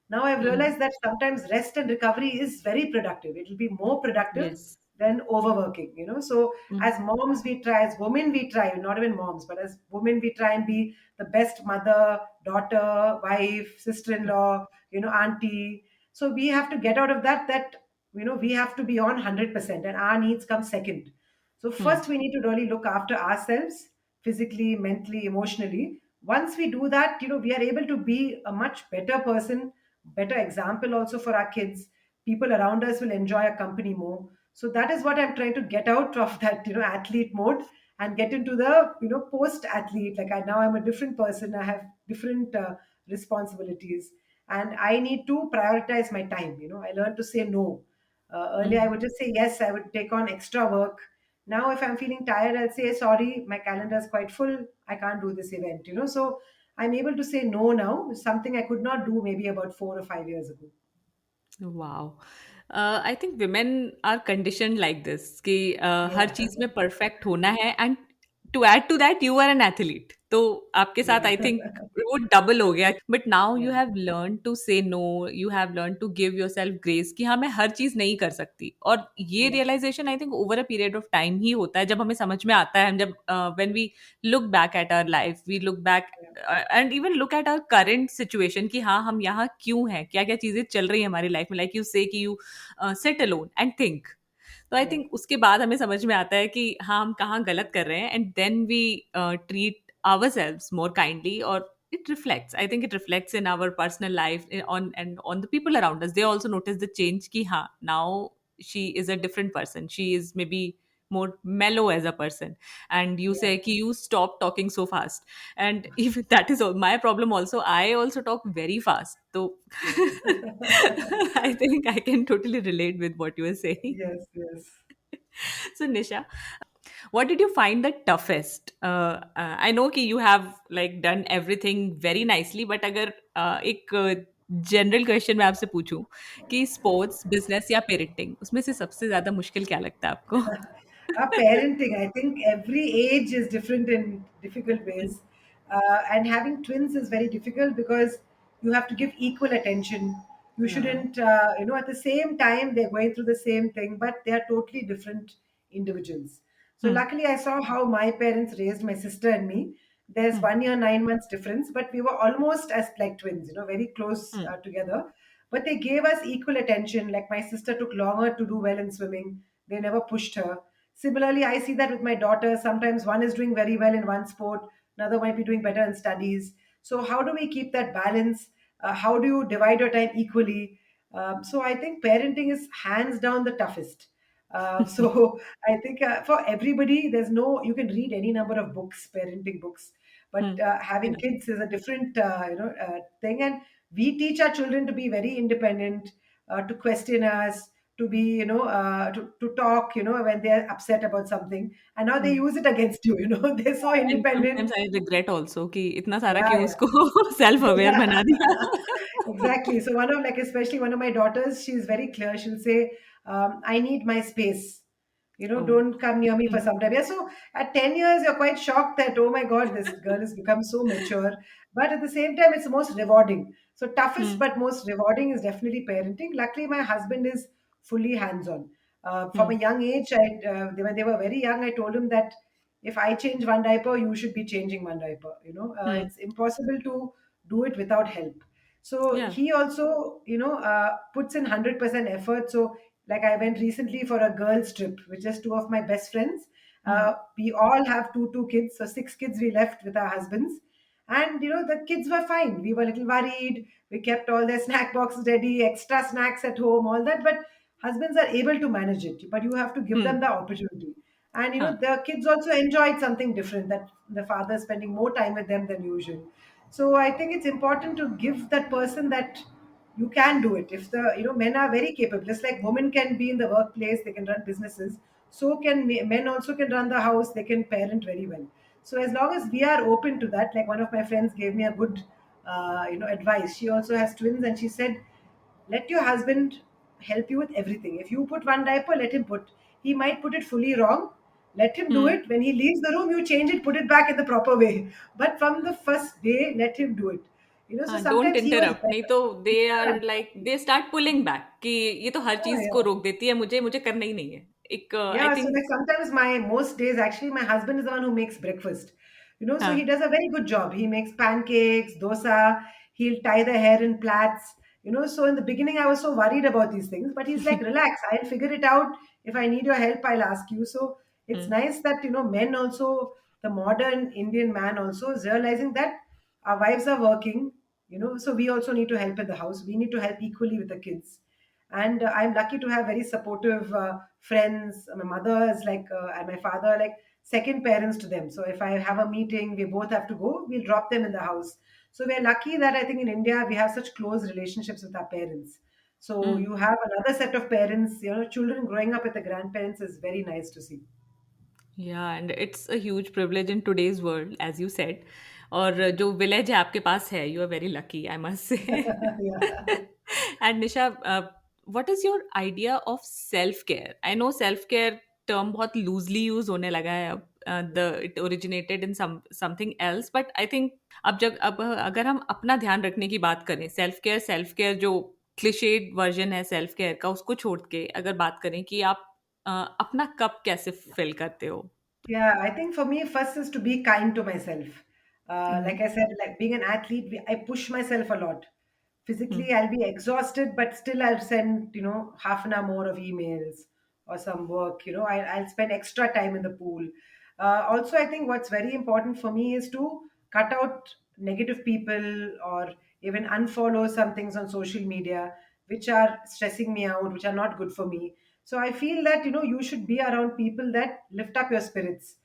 [SPEAKER 2] Now I've
[SPEAKER 1] Hmm.
[SPEAKER 2] realized that sometimes rest and recovery is very productive. It will be more productive
[SPEAKER 1] Yes.
[SPEAKER 2] than overworking. So
[SPEAKER 1] Hmm.
[SPEAKER 2] as moms, we try, as women, we try, not even moms, but as women, we try and be the best mother, daughter, wife, sister-in-law, auntie. So we have to get out of that, we have to be on 100% and our needs come second. So
[SPEAKER 1] Hmm.
[SPEAKER 2] first we need to really look after ourselves physically, mentally, emotionally. Once we do that, we are able to be a much better person, better example also for our kids. People around us will enjoy our company more. So that is what I'm trying to get out of that, athlete mode, and get into the, post athlete. Like now I'm a different person. I have different responsibilities, and I need to prioritize my time. I learned to say no. Earlier, I
[SPEAKER 1] Hmm.
[SPEAKER 2] would just say yes, I would take on extra work. Now, if I'm feeling tired, I'll say, sorry, my calendar is quite full. I can't do this event, So I'm able to say no now, something I could not do maybe about 4 or 5 years ago.
[SPEAKER 1] Wow. I think women are conditioned like this कि हर
[SPEAKER 2] Yeah.
[SPEAKER 1] चीज में perfect होना है and to add to that you are an athlete तो आपके साथ
[SPEAKER 2] Yeah.
[SPEAKER 1] I think वो double हो गया but now
[SPEAKER 2] Yeah.
[SPEAKER 1] You have learn to say no you have learn to give yourself grace कि हाँ मैं हर चीज नहीं कर सकती और ये
[SPEAKER 2] Yeah.
[SPEAKER 1] Realization I think over a period of time ही होता है जब हमें समझ में आता है हम जब when we look back at our life we look back
[SPEAKER 2] Yeah.
[SPEAKER 1] And even look at our current situation कि हाँ हम यहाँ क्यों हैं क्या क्या चीजें चल रही है हमारी लाइफ में लाइक यू से कि you sit alone and think तो आई
[SPEAKER 2] Yeah.
[SPEAKER 1] थिंक उसके बाद हमें समझ में आता है कि हाँ हम कहाँ गलत कर रहे हैं and then we treat ourselves more kindly और it reflects I think it reflects in our personal life on and on the people around us they also notice the change ki ha now she is a different person she is maybe more mellow as a person and you
[SPEAKER 2] Yeah.
[SPEAKER 1] say ki you stop talking so fast and if that is my problem also I also talk very fast so
[SPEAKER 2] Yeah.
[SPEAKER 1] I think I can totally relate with what you were saying
[SPEAKER 2] Yes. Yes.
[SPEAKER 1] so Nisha what did you find the toughest I know कि you have like done everything very nicely but अगर एक general question मैं आपसे पूछूं कि sports business या parenting उसमें से सबसे ज्यादा मुश्किल क्या लगता है आपको
[SPEAKER 2] Parenting, I think every age is different in difficult ways. And having twins is very difficult because you have to give equal attention. You
[SPEAKER 1] Yeah.
[SPEAKER 2] shouldn't, at the same time, they're going through the same thing, but they are totally different individuals. So,
[SPEAKER 1] Hmm.
[SPEAKER 2] luckily, I saw how my parents raised my sister and me. There's
[SPEAKER 1] Hmm.
[SPEAKER 2] 1 year, 9 months difference, but we were almost as like twins, very close
[SPEAKER 1] Hmm.
[SPEAKER 2] together. But they gave us equal attention. Like my sister took longer to do well in swimming, they never pushed her. Similarly, I see that with my daughter. Sometimes one is doing very well in one sport, another might be doing better in studies. So, how do we keep that balance? How do you divide your time equally? So, I think parenting is hands down the toughest. So, I think for everybody, there's no, you can read any number of books, parenting books, but
[SPEAKER 1] Hmm.
[SPEAKER 2] having
[SPEAKER 1] Yeah.
[SPEAKER 2] kids is a different, thing. And we teach our children to be very independent, to question us, to be to talk when they're upset about something, and now they
[SPEAKER 1] Hmm.
[SPEAKER 2] use it against you, they're so
[SPEAKER 1] And
[SPEAKER 2] independent.
[SPEAKER 1] sometimes I regret also कि इतना सारा
[SPEAKER 2] Yeah,
[SPEAKER 1] क्यों
[SPEAKER 2] yeah.
[SPEAKER 1] उसको self aware
[SPEAKER 2] Yeah,
[SPEAKER 1] बना दिया.
[SPEAKER 2] exactly. So one of like especially one of my daughters, she's very clear. She'll say, "I need my space.
[SPEAKER 1] Oh.
[SPEAKER 2] Don't come near me for
[SPEAKER 1] Hmm.
[SPEAKER 2] some time." Yeah. So at 10 years, you're quite shocked that oh my god, this girl has become so mature. But at the same time, it's most rewarding. So toughest
[SPEAKER 1] Hmm.
[SPEAKER 2] but most rewarding is definitely parenting. Luckily, my husband is fully hands-on. From
[SPEAKER 1] Hmm.
[SPEAKER 2] a young age, when they were very young, I told him that if I change one diaper, you should be changing one diaper.
[SPEAKER 1] Hmm.
[SPEAKER 2] It's impossible to do it without help. So
[SPEAKER 1] Yeah.
[SPEAKER 2] he also, puts in 100% effort. So, like I went recently for a girls' trip with just two of my best friends.
[SPEAKER 1] Hmm.
[SPEAKER 2] We all have two kids, so six kids we left with our husbands. And the kids were fine. We were a little worried. We kept all their snack boxes ready, extra snacks at home, all that. But husbands are able to manage it. But you have to give them
[SPEAKER 1] Hmm.
[SPEAKER 2] the opportunity. And
[SPEAKER 1] हाँ.
[SPEAKER 2] the kids also enjoyed something different, that the father spending more time with them than usual. So I think it's important to give that person that you can do it. If the men are very capable, just like women can be in the workplace, they can run businesses. So can men also can run the house. They can parent very well. So as long as we are open to that, like one of my friends gave me a good advice. She also has twins, and she said, let your husband help you with everything. If you put one diaper, let him put. He might put it fully wrong. Let him do
[SPEAKER 1] Hmm.
[SPEAKER 2] it. When he leaves the room, you change it, put it back in the proper way. But from the first day, let him do it. So
[SPEAKER 1] हाँ, don't
[SPEAKER 2] sometimes he was
[SPEAKER 1] interrupt नहीं
[SPEAKER 2] better.
[SPEAKER 1] तो they
[SPEAKER 2] Yeah,
[SPEAKER 1] are like they start pulling back कि ये तो हर
[SPEAKER 2] yeah,
[SPEAKER 1] चीज को
[SPEAKER 2] yeah.
[SPEAKER 1] रोक देती है मुझे मुझे करना ही नहीं है एक आई
[SPEAKER 2] Yeah, so
[SPEAKER 1] think
[SPEAKER 2] like sometimes my most days actually my husband is the one who makes breakfast. So he
[SPEAKER 1] हाँ.
[SPEAKER 2] does a very good job. He makes pancakes, dosa, he'll tie the hair in plaits. So in the beginning I was so worried about these things, but he's like, relax, I'll figure it out. If I need your help, I'll ask you. So it's
[SPEAKER 1] Hmm.
[SPEAKER 2] nice that men also, the modern Indian man also is realizing that our wives are working, so we also need to help in the house. We need to help equally with the kids. And I'm lucky to have very supportive friends. My mother is like and my father are like second parents to them. So if I have a meeting, we both have to go, we'll drop them in the house. So we're lucky that I think in India we have such close relationships with our parents. So
[SPEAKER 1] Hmm.
[SPEAKER 2] you have another set of parents, children growing up with the grandparents is very nice to see.
[SPEAKER 1] या and it's a huge privilege in today's world as you said और जो village है आपके पास है you are very lucky I must say
[SPEAKER 2] Yeah.
[SPEAKER 1] And Nisha what is your idea of self care I know self care term बहुत loosely use होने लगा है अब the it originated in something else but I think अब अगर हम अपना ध्यान रखने की बात करें सेल्फ केयर जो क्लिशेड वर्जन है सेल्फ केयर का उसको छोड़ के अगर बात करें कि आप अपना कप कैसे फिल करते हो?
[SPEAKER 2] Yeah, I think for me, first is to be kind to myself. Like
[SPEAKER 1] hmm,
[SPEAKER 2] I said, like being an athlete, I push myself a lot.
[SPEAKER 1] Hmm,
[SPEAKER 2] Physically, I'll be exhausted, but still, I'll send, half an hour more of emails or some work. I'll spend extra time in the pool. Also, I think what's very important for me is to cut out negative people or even unfollow some things on social media which are stressing me out, which are not good for me. So I feel that you should be around people that lift up your spirits,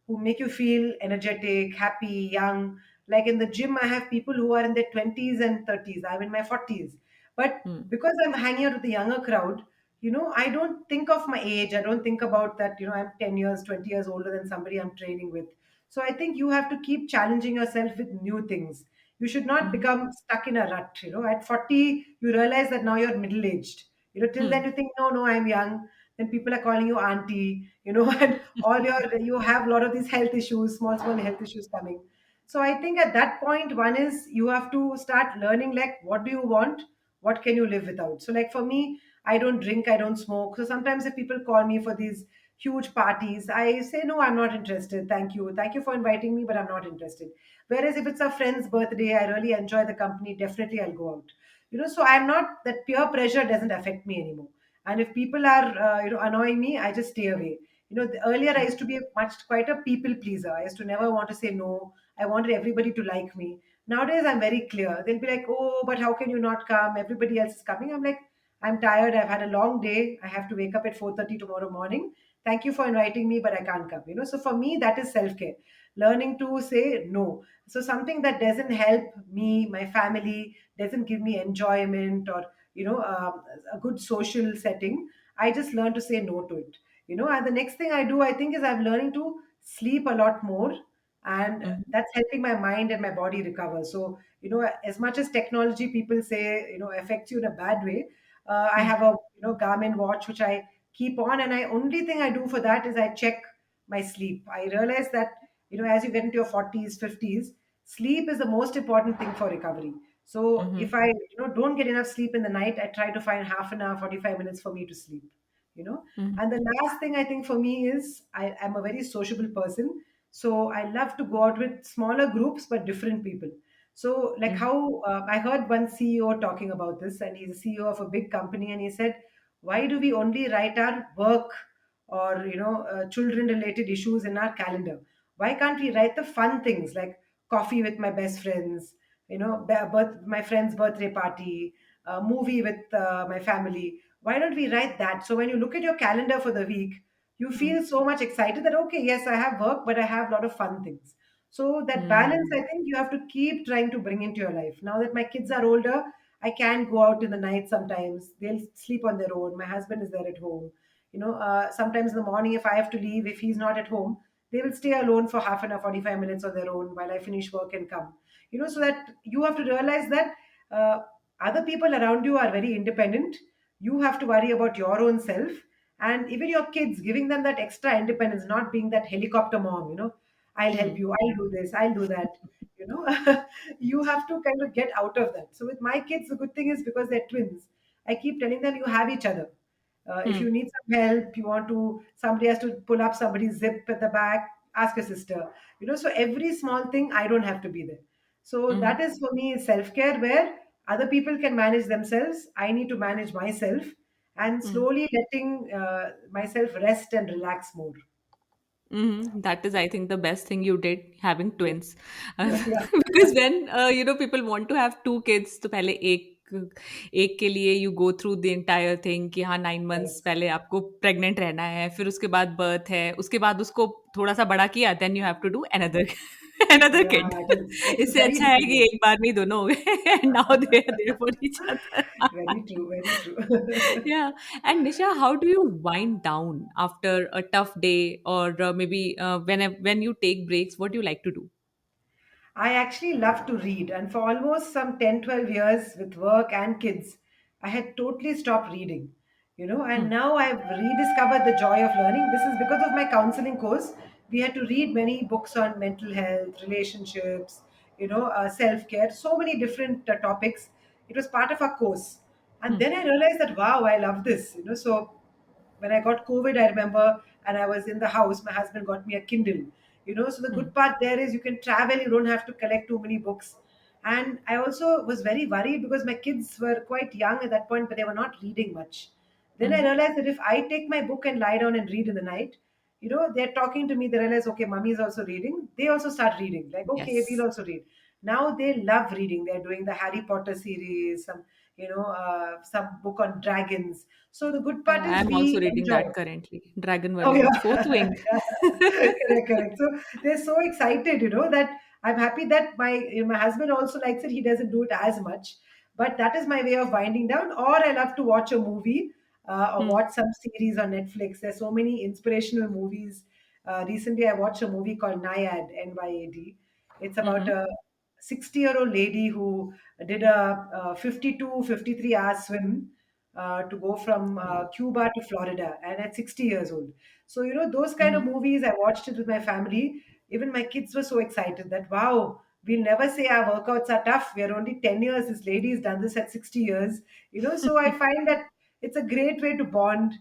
[SPEAKER 2] who make you feel energetic, happy, young. Like in the gym, I have people who are in their 20s and 30s. I'm in my 40s. But
[SPEAKER 1] hmm,
[SPEAKER 2] because I'm hanging out with the younger crowd, I don't think of my age. I don't think about that, I'm 10 years, 20 years older than somebody I'm training with. So I think you have to keep challenging yourself with new things. You should not
[SPEAKER 1] hmm,
[SPEAKER 2] become stuck in a rut. At 40, you realize that now you're middle aged. Till
[SPEAKER 1] hmm,
[SPEAKER 2] then you think, no, no, I'm young. then people are calling you auntie, and you have a lot of these health issues, small health issues coming. So I think at that point, one is you have to start learning, like, what do you want? What can you live without? So, like, for me, I don't drink, I don't smoke. So sometimes if people call me for these huge parties, I say, no, I'm not interested. Thank you. Thank you for inviting me, but I'm not interested. Whereas if it's a friend's birthday, I really enjoy the company, definitely I'll go out. So I'm not, that peer pressure doesn't affect me anymore. And if people are, annoying me, I just stay away. Earlier I used to be quite a people pleaser. I used to never want to say no. I wanted everybody to like me. Nowadays, I'm very clear. They'll be like, oh, but how can you not come? Everybody else is coming. I'm like, I'm tired. I've had a long day. I have to wake up at 4:30 tomorrow morning. Thank you for inviting me, but I can't come. So for me, that is self-care. Learning to say no. So something that doesn't help me, my family, doesn't give me enjoyment, or, a good social setting, I just learn to say no to it. And the next thing I do, I think, is I'm learning to sleep a lot more, and
[SPEAKER 1] Mhm.
[SPEAKER 2] that's helping my mind and my body recover. So, as much as technology, people say, affects you in a bad way, I
[SPEAKER 1] Mhm.
[SPEAKER 2] have a, Garmin watch which I keep on, and I only thing I do for that is I check my sleep. I realize that, as you get into your 40s, 50s, sleep is the most important thing for recovery. So if
[SPEAKER 1] Mhm.
[SPEAKER 2] I, don't get enough sleep in the night, I try to find half an hour, 45 minutes for me to sleep. you know
[SPEAKER 1] Mhm.
[SPEAKER 2] and the last thing I think for me is, I'm a very sociable person. So I love to go out with smaller groups but different people. So, like,
[SPEAKER 1] Mhm.
[SPEAKER 2] how I heard one CEO talking about this, and he's a CEO of a big company, and he said, why do we only write our work or, children related issues in our calendar? Why can't we write the fun things, like coffee with my best friends, my friend's birthday party, a movie with my family? Why don't we write that? So when you look at your calendar for the week, you
[SPEAKER 1] Mhm.
[SPEAKER 2] feel so much excited that, okay, yes, I have work, but I have a lot of fun things. So that balance,
[SPEAKER 1] Mhm.
[SPEAKER 2] I think you have to keep trying to bring into your life. Now that my kids are older, I can go out in the night sometimes. They'll sleep on their own. My husband is there at home. Sometimes in the morning, if I have to leave, if he's not at home, they will stay alone for half an hour, 45 minutes on their own while I finish work and come. So that you have to realize that other people around you are very independent. You have to worry about your own self, and even your kids, giving them that extra independence, not being that helicopter mom. I'll help
[SPEAKER 1] Mhm.
[SPEAKER 2] you, I'll do this, I'll do that. you know you have to kind of get out of that. So with my kids, the good thing is, because they're twins, I keep telling them, you have each other. If you
[SPEAKER 1] Mhm.
[SPEAKER 2] need some help, you want to, somebody has to pull up somebody's zip at the back, ask a sister. So every small thing, I don't have to be there. So that
[SPEAKER 1] Mhm.
[SPEAKER 2] is for me self-care, where other people can manage themselves, I need to manage myself, and
[SPEAKER 1] Mhm.
[SPEAKER 2] slowly letting myself rest and relax more.
[SPEAKER 1] Mhm. That is, I think, the best thing you did, having
[SPEAKER 2] Yeah.
[SPEAKER 1] twins.
[SPEAKER 2] Yeah.
[SPEAKER 1] Because when people want to have two kids, तो पहले एक के लिए you go through the entire thing कि हाँ 9 months
[SPEAKER 2] Yes.
[SPEAKER 1] पहले आपको pregnant रहना है, फिर उसके बाद birth है, उसके बाद उसको थोड़ा सा बड़ा किया, then you have to do another another
[SPEAKER 2] Yeah,
[SPEAKER 1] kid.
[SPEAKER 2] it is
[SPEAKER 1] इससे
[SPEAKER 2] very
[SPEAKER 1] अच्छा है कि
[SPEAKER 2] difficult.
[SPEAKER 1] एक बार में ही दोनों हो गए and now they are there for each other.
[SPEAKER 2] Very true, very true.
[SPEAKER 1] Yeah. And Nisha, how do you wind down after a tough day, or maybe when you take breaks? What do you like to do?
[SPEAKER 2] I actually love to read, and for almost some 10, 12 years with work and kids, I had totally stopped reading. And
[SPEAKER 1] Hmm.
[SPEAKER 2] now I've rediscovered the joy of learning. This is because of my counseling course. We had to read many books on mental health, relationships, self care, so many different topics. It was part of our course. And
[SPEAKER 1] Hmm.
[SPEAKER 2] then I realized that, wow, I love this. So when I got COVID, I remember, and I was in the house, my husband got me a Kindle. So the
[SPEAKER 1] Hmm.
[SPEAKER 2] good part there is you can travel, you don't have to collect too many books. And I also was very worried because my kids were quite young at that point, but they were not reading much. Then I
[SPEAKER 1] Hmm.
[SPEAKER 2] realized that if I take my book and lie down and read in the night, they're talking to me, they realize, okay, mommy is also reading. They also start reading, like, okay, we'll
[SPEAKER 1] Yes.
[SPEAKER 2] also read. Now they love reading. They're doing the Harry Potter series, some book on dragons. So the good part is
[SPEAKER 1] I'm also
[SPEAKER 2] we
[SPEAKER 1] reading
[SPEAKER 2] enjoy.
[SPEAKER 1] that currently. Dragon
[SPEAKER 2] Oh
[SPEAKER 1] Wali,
[SPEAKER 2] yeah,
[SPEAKER 1] Fourth Wing.
[SPEAKER 2] correct, correct. So they're so excited, that I'm happy that my husband also likes it. He doesn't do it as much, but that is my way of winding down. Or I love to watch a movie, or
[SPEAKER 1] Hmm.
[SPEAKER 2] watch some series on Netflix. There's so many inspirational movies. Recently, I watched a movie called Nyad, Nyad. It's about
[SPEAKER 1] Mm-hmm.
[SPEAKER 2] a 60-year-old lady who did a 52, 53 hour swim, to go from
[SPEAKER 1] Wow.
[SPEAKER 2] Cuba to Florida, and at 60 years old. So, those kind of
[SPEAKER 1] Mhm.
[SPEAKER 2] movies, I watched it with my family. Even my kids were so excited that, wow, we'll never say our workouts are tough. We are only 10 years. This lady has done this at 60 years. So I find that it's a great way to bond.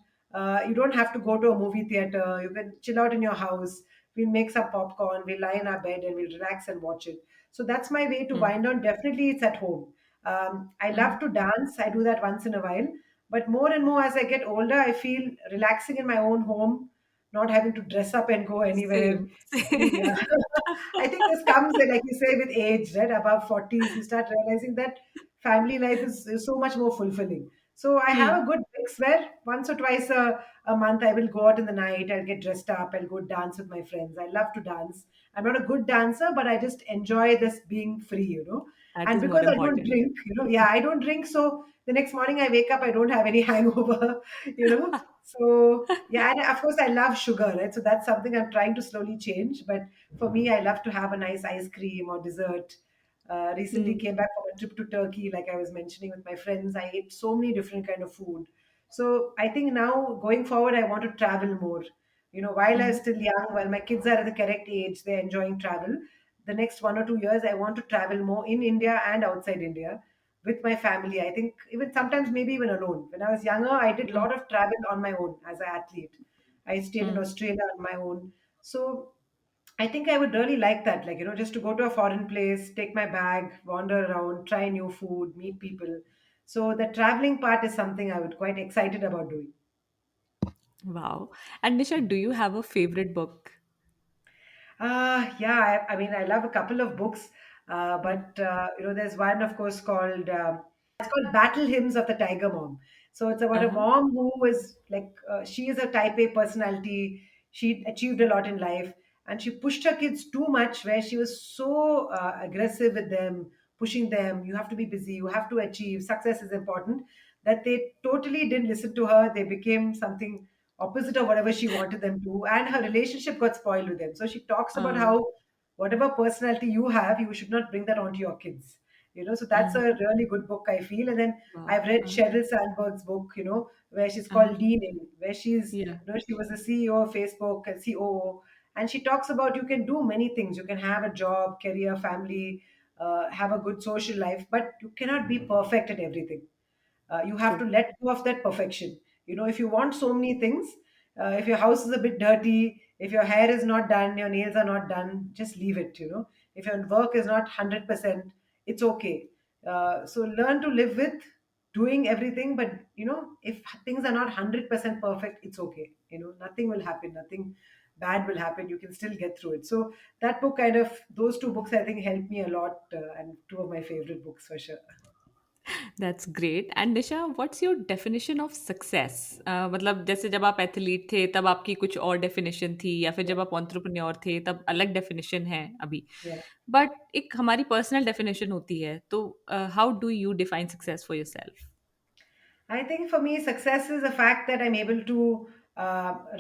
[SPEAKER 2] You don't have to go to a movie theater. You can chill out in your house. We'll make some popcorn. We'll lie in our bed and we'll relax and watch it. So that's my way to
[SPEAKER 1] Mhm.
[SPEAKER 2] wind down. Definitely, it's at home. I love
[SPEAKER 1] Mhm.
[SPEAKER 2] to dance. I do that once in a while. But more and more as I get older, I feel relaxing in my own home, not having to dress up and go anywhere.
[SPEAKER 1] Same.
[SPEAKER 2] I think, yeah. I think this comes, like you say, with age, right? Above 40s, you start realizing that family life is so much more fulfilling. So I have
[SPEAKER 1] Hmm.
[SPEAKER 2] a good mix where once or twice a month I will go out in the night, I'll get dressed up, I'll go dance with my friends. I love to dance. I'm not a good dancer, but I just enjoy this being free.
[SPEAKER 1] That
[SPEAKER 2] And
[SPEAKER 1] is more
[SPEAKER 2] because I don't
[SPEAKER 1] important.
[SPEAKER 2] drink, yeah, I don't drink. So the next morning I wake up, I don't have any hangover, you know. So yeah, and of course I love sugar, right? So that's something I'm trying to slowly change. But for me, I love to have a nice ice cream or dessert. Recently
[SPEAKER 1] Hmm.
[SPEAKER 2] came back from a trip to Turkey, like I was mentioning with my friends. I ate so many different kind of food. So I think now going forward, I want to travel more. While I'm
[SPEAKER 1] Mhm.
[SPEAKER 2] still young, while my kids are at the correct age, they're enjoying travel. The next 1 or 2 years, I want to travel more in India and outside India with my family. I think even sometimes maybe even alone. When I was younger, I did a
[SPEAKER 1] Mm.
[SPEAKER 2] lot of travel on my own as an athlete. I stayed in
[SPEAKER 1] Mm.
[SPEAKER 2] Australia on my own. So I think I would really like that, like, just to go to a foreign place, take my bag, wander around, try new food, meet people. So the traveling part is something I would quite excited about doing.
[SPEAKER 1] Wow. And Nisha, do you have a favorite book?
[SPEAKER 2] Yeah, I mean, I love a couple of books,
[SPEAKER 1] Mm.
[SPEAKER 2] but there's one, of course, called it's called Battle Hymns of the Tiger Mom. So it's about a
[SPEAKER 1] Uh-huh.
[SPEAKER 2] mom who is like she is a Type A personality. She achieved a lot in life, and she pushed her kids too much, where she was so aggressive with them, pushing them. You have to be busy. You have to achieve. Success is important. That they totally didn't listen to her. They became something opposite of whatever she wanted them to, and her relationship got spoiled with them. So she talks about
[SPEAKER 1] Uh,
[SPEAKER 2] how whatever personality you have, you should not bring that onto your kids. So that's a
[SPEAKER 1] mhm.
[SPEAKER 2] really good book, I feel. And then
[SPEAKER 1] Wow.
[SPEAKER 2] I've read
[SPEAKER 1] Uh-huh.
[SPEAKER 2] Sheryl Sandberg's book, where she's
[SPEAKER 1] Uh-huh.
[SPEAKER 2] called Lean In, where
[SPEAKER 1] Yeah.
[SPEAKER 2] she was the CEO of Facebook and COO, and she talks about you can do many things. You can have a job, career, family, have a good social life, but you cannot be perfect at everything. You have to
[SPEAKER 1] True.
[SPEAKER 2] let go of that perfection. If you want so many things, if your house is a bit dirty, if your hair is not done, your nails are not done, just leave it. If your work is not 100%, it's okay. So learn to live with doing everything, but if things are not 100% perfect, it's okay. Nothing will happen, nothing bad will happen. You can still get through it. So that book, kind of, those two books, I think helped me a lot, and two of my favorite books for sure.
[SPEAKER 1] That's great. And Nisha, what's your definition of success? मतलब जैसे जब आप athlete थे तब आपकी कुछ और definition थी या फिर जब आप एंटरप्रेन्योर थे तब अलग डेफिनेशन है अभी.
[SPEAKER 2] Yeah.
[SPEAKER 1] बट एक हमारी पर्सनल डेफिनेशन होती है तो how do you define success for yourself?
[SPEAKER 2] I think for me, success is the fact that I'm able to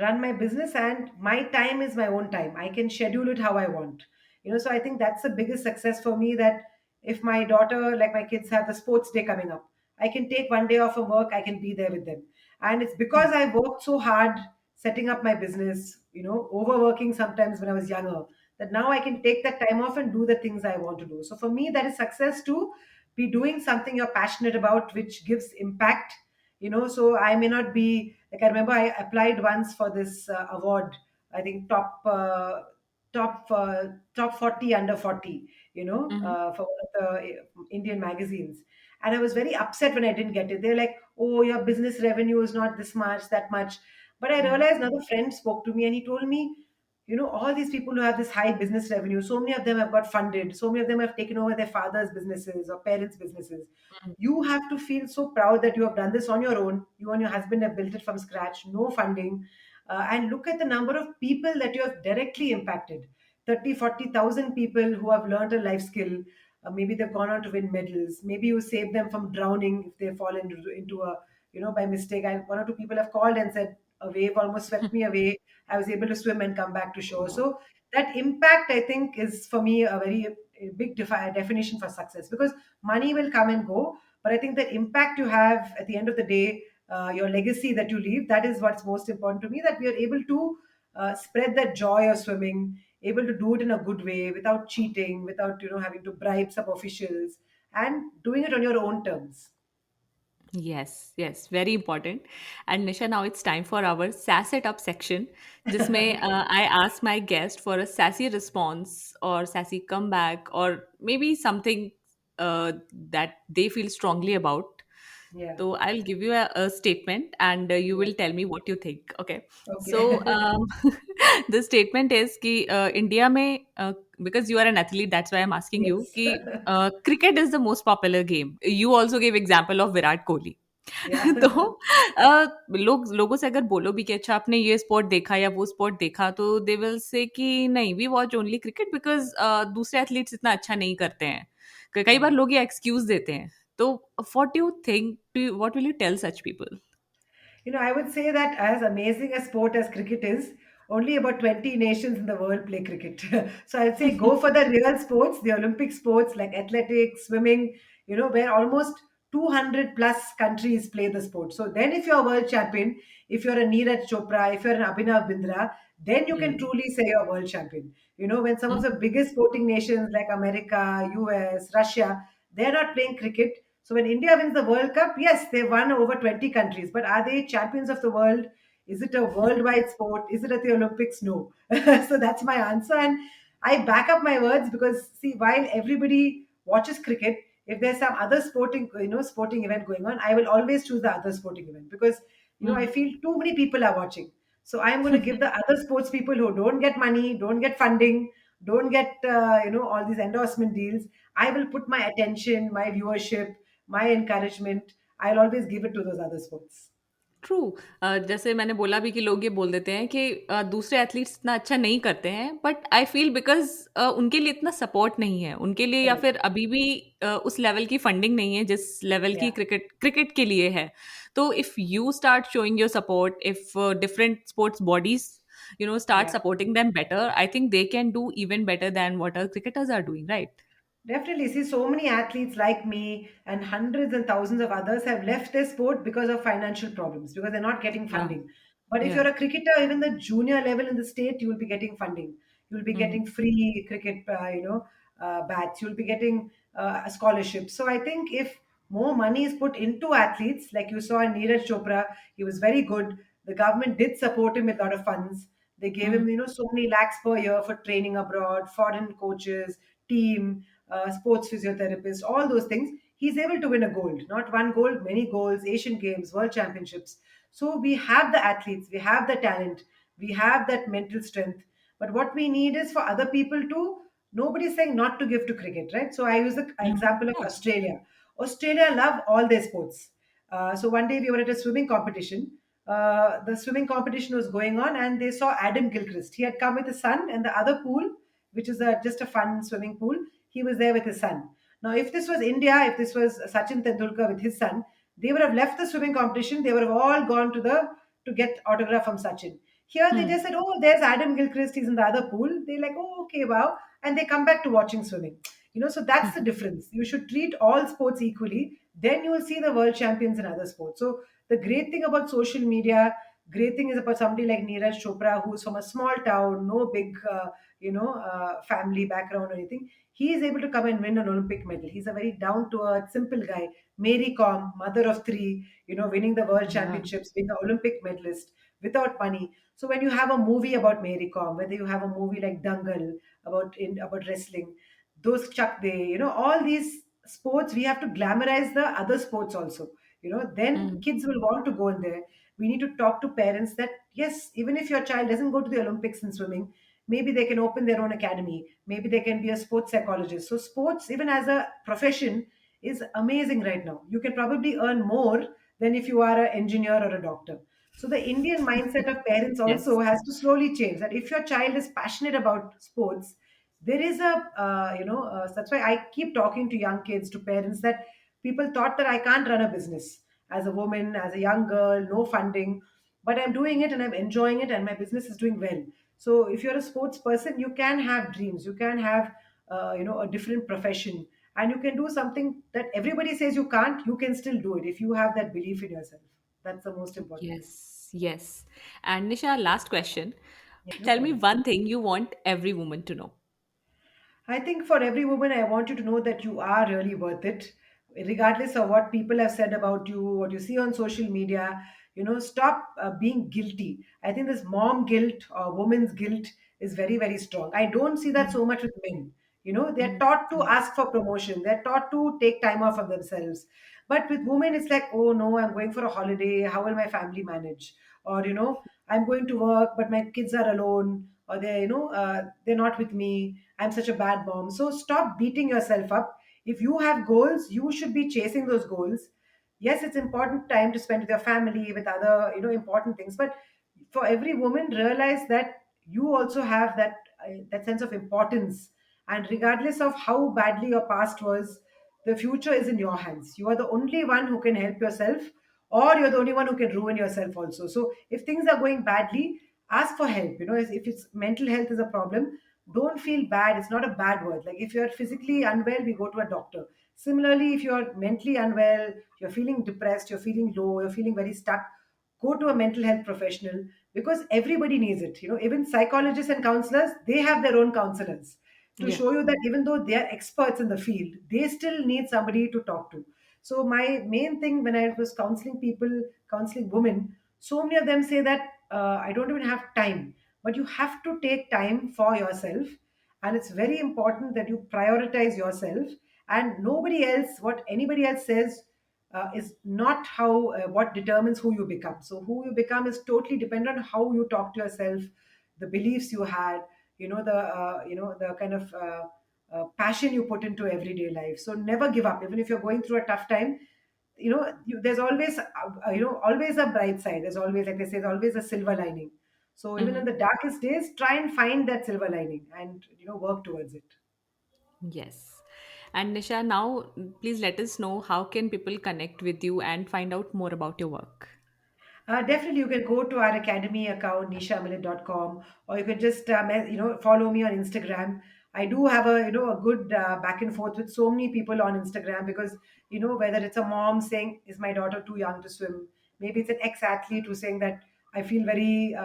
[SPEAKER 2] run my business, and my time is my own time. I can schedule it how I want. So I think that's the biggest success for me. That if my daughter, like my kids, have the sports day coming up, I can take one day off from work. I can be there with them, and it's because I worked so hard setting up my business. Overworking sometimes when I was younger. That now I can take that time off and do the things I want to do. So for me, that is success too, be doing something you're passionate about which gives impact. So I may not be like, I remember I applied once for this award, I think top 40 under 40, for one of the Indian magazines. And I was very upset when I didn't get it. They're like, oh, your business revenue is not this much, that much. But I realized another friend spoke to me and he told me, all these people who have this high business revenue, so many of them have got funded, so many of them have taken over their father's businesses or parents' businesses. You have to feel so proud that you have done this on your own. You and your husband have built it from scratch, no funding. And look at the number of people that you have directly impacted. 30, 40,000 people who have learned a life skill. Maybe they've gone on to win medals. Maybe you saved them from drowning if they fall into a, by mistake. One or two people have called and said, a wave almost swept me away. I was able to swim and come back to shore.
[SPEAKER 1] Wow.
[SPEAKER 2] So that impact, I think, is for me a very big definition for success, because money will come and go, but I think the impact you have at the end of the day, your legacy that you leave, that is what's most important to me, that we are able to spread that joy of swimming, able to do it in a good way without cheating, without having to bribe some officials, and doing it on your own terms.
[SPEAKER 1] Yes, yes, very important. And Nisha, now it's time for our sass it up section, जिसमें I ask my guest for a sassy response or sassy comeback or maybe something that they feel strongly about.
[SPEAKER 2] Yeah.
[SPEAKER 1] So I'll give you a statement and you
[SPEAKER 2] Yeah.
[SPEAKER 1] will tell me what you think. Okay. So
[SPEAKER 2] Okay.
[SPEAKER 1] the statement is कि India में because you are an athlete, that's why I'm asking you
[SPEAKER 2] Yes.
[SPEAKER 1] कि cricket is the most popular game. You also gave example of Virat Kohli.
[SPEAKER 2] Yeah.
[SPEAKER 1] तो लोगों से अगर बोलो भी कि अच्छा आपने ये स्पोर्ट देखा या वो स्पोर्ट देखा तो दे विल से कि नहीं we watch only cricket because दूसरे एथलीट्स इतना अच्छा नहीं करते हैं कई बार
[SPEAKER 2] Right.
[SPEAKER 1] लोग ये एक्सक्यूज देते हैं तो what do you think what will you tell such people
[SPEAKER 2] I would say that as amazing a sport as cricket is, only about 20 nations in the world play cricket. So I'd say go for the real sports, the Olympic sports like athletics, swimming, where almost 200 plus countries play the sport. So then if you're a world champion, if you're a Neeraj Chopra, if you're an Abhinav Bindra, then you can truly say you're a world champion. When some of the biggest sporting nations like America, US, Russia, they're not playing cricket. So when India wins the World Cup, yes, they won over 20 countries, but are they champions of the world? Is it a worldwide sport? Is it at the Olympics? No. So that's my answer. And I back up my words because see, while everybody watches cricket, if there's some other sporting event going on, I will always choose the other sporting event because I feel too many people are watching. So I'm going to give the other sports people who don't get money, don't get funding, don't get all these endorsement deals. I will put my attention, my viewership, my encouragement. I'll always give it to those other sports.
[SPEAKER 1] True जैसे मैंने बोला भी कि लोग ये बोल देते हैं कि दूसरे एथलीट्स इतना अच्छा नहीं करते हैं बट आई फील बिकॉज उनके लिए इतना सपोर्ट नहीं है उनके लिए या
[SPEAKER 2] Correct.
[SPEAKER 1] फिर अभी भी उस लेवल की फंडिंग नहीं है जिस लेवल की
[SPEAKER 2] Yeah.
[SPEAKER 1] क्रिकेट के लिए है तो if you start showing your support if different sports bodies start
[SPEAKER 2] Yeah.
[SPEAKER 1] supporting them better I think they can do even better than what our cricketers are doing right
[SPEAKER 2] Definitely. See, so many athletes like me and hundreds and thousands of others have left their sport because of financial problems, because they're not getting
[SPEAKER 1] yeah
[SPEAKER 2] funding. But if
[SPEAKER 1] yeah
[SPEAKER 2] you're a cricketer, even the junior level in the state, you will be getting funding. You'll be
[SPEAKER 1] mm-hmm.
[SPEAKER 2] getting free cricket, bats. You'll be getting scholarships. So I think if more money is put into athletes, like you saw in Neeraj Chopra, he was very good. The government did support him with a lot of funds. They gave him, so many lakhs per year for training abroad, foreign coaches, team, sports physiotherapist, all those things. He's able to win a gold, not one gold, many golds, Asian Games, World Championships. So we have the athletes, we have the talent, we have that mental strength. But what we need is for other people to, nobody's saying not to give to cricket, right? So I use the
[SPEAKER 1] Mm-hmm.
[SPEAKER 2] example of
[SPEAKER 1] Yeah.
[SPEAKER 2] Australia. Australia love all their sports. So one day we were at a swimming competition. The swimming competition was going on, and they saw Adam Gilchrist. He had come with his son, and the other pool, which is just a fun swimming pool, he was there with his son. Now, if this was India, if this was Sachin Tendulkar with his son, they would have left the swimming competition. They would have all gone to get autograph from Sachin. Here they
[SPEAKER 1] Hmm.
[SPEAKER 2] just said, "Oh, there's Adam Gilchrist. He's in the other pool." They're like, "Oh, okay, wow," and they come back to watching swimming. So that's the difference. You should treat all sports equally. Then you will see the world champions in other sports. So the great thing about social media, great thing is about somebody like Neeraj Chopra, who's from a small town, no big, family background or anything. He is able to come and win an Olympic medal. He's a very down to earth, simple guy. Mary Com, mother of three, winning the world
[SPEAKER 1] Yeah.
[SPEAKER 2] championships, being an Olympic medalist without money. So when you have a movie about Mary Com, whether you have a movie like Dangal about wrestling, those Chuck Day, all these sports, we have to glamorize the other sports also. Then
[SPEAKER 1] Mm.
[SPEAKER 2] kids will want to go in there. We need to talk to parents that yes, even if your child doesn't go to the Olympics in swimming, maybe they can open their own academy. Maybe they can be a sports psychologist. So sports, even as a profession, is amazing right now. You can probably earn more than if you are an engineer or a doctor. So the Indian mindset of parents
[SPEAKER 1] Yes.
[SPEAKER 2] also has to slowly change. That if your child is passionate about sports, there is that's why I keep talking to young kids, to parents, that people thought that I can't run a business as a woman, as a young girl, no funding, but I'm doing it and I'm enjoying it and my business is doing well. So if you're a sports person, you can have dreams, you can have a different profession, and you can do something that everybody says you can't. You can still do it if you have that belief in yourself. That's the most important thing.
[SPEAKER 1] Yes, yes. And Nisha, last question.
[SPEAKER 2] Yeah, no
[SPEAKER 1] Tell me
[SPEAKER 2] problem.
[SPEAKER 1] one thing you want every woman to know.
[SPEAKER 2] I think for every woman, I want you to know that you are really worth it, regardless of what people have said about you, what you see on social media. Stop being guilty. I think this mom guilt or woman's guilt is very, very strong. I don't see that so much with men. They're
[SPEAKER 1] Mm,
[SPEAKER 2] taught to
[SPEAKER 1] mm,
[SPEAKER 2] ask for promotion, they're taught to take time off of themselves. But with women, it's like, oh no, I'm going for a holiday. How will my family manage? Or, I'm going to work, but my kids are alone, or they're not with me. I'm such a bad mom. So stop beating yourself up. If you have goals, you should be chasing those goals. Yes, it's important time to spend with your family, with other, important things. But for every woman, realize that you also have that sense of importance. And regardless of how badly your past was, the future is in your hands. You are the only one who can help yourself, or you're the only one who can ruin yourself also. So if things are going badly, ask for help. If it's mental health is a problem, don't feel bad. It's not a bad word. Like if you're physically unwell, we go to a doctor. Similarly, if you're mentally unwell, you're feeling depressed, you're feeling low, you're feeling very stuck, go to a mental health professional, because everybody needs it. Even psychologists and counselors, they have their own counselors to
[SPEAKER 1] yeah.
[SPEAKER 2] show you that even though they are experts in the field, they still need somebody to talk to. So my main thing when I was counseling people, counseling women, so many of them say that I don't even have time. But you have to take time for yourself, and it's very important that you prioritize yourself. And nobody else, what anybody else says, is not how what determines who you become. So who you become is totally dependent on how you talk to yourself, the beliefs you had, the kind of passion you put into everyday life. So never give up, even if you're going through a tough time. There's always always a bright side. There's always, like they say, there's always a silver lining. So even in
[SPEAKER 1] Mhm.
[SPEAKER 2] the darkest days, try and find that silver lining and work towards it.
[SPEAKER 1] Yes. And Nisha, now please let us know how can people connect with you and find out more about your work.
[SPEAKER 2] Definitely, you can go to our academy account, nishamillet.com, or you can just follow me on Instagram. I do have a good back and forth with so many people on Instagram, because whether it's a mom saying, "Is my daughter too young to swim?" Maybe it's an ex-athlete who's saying that I feel very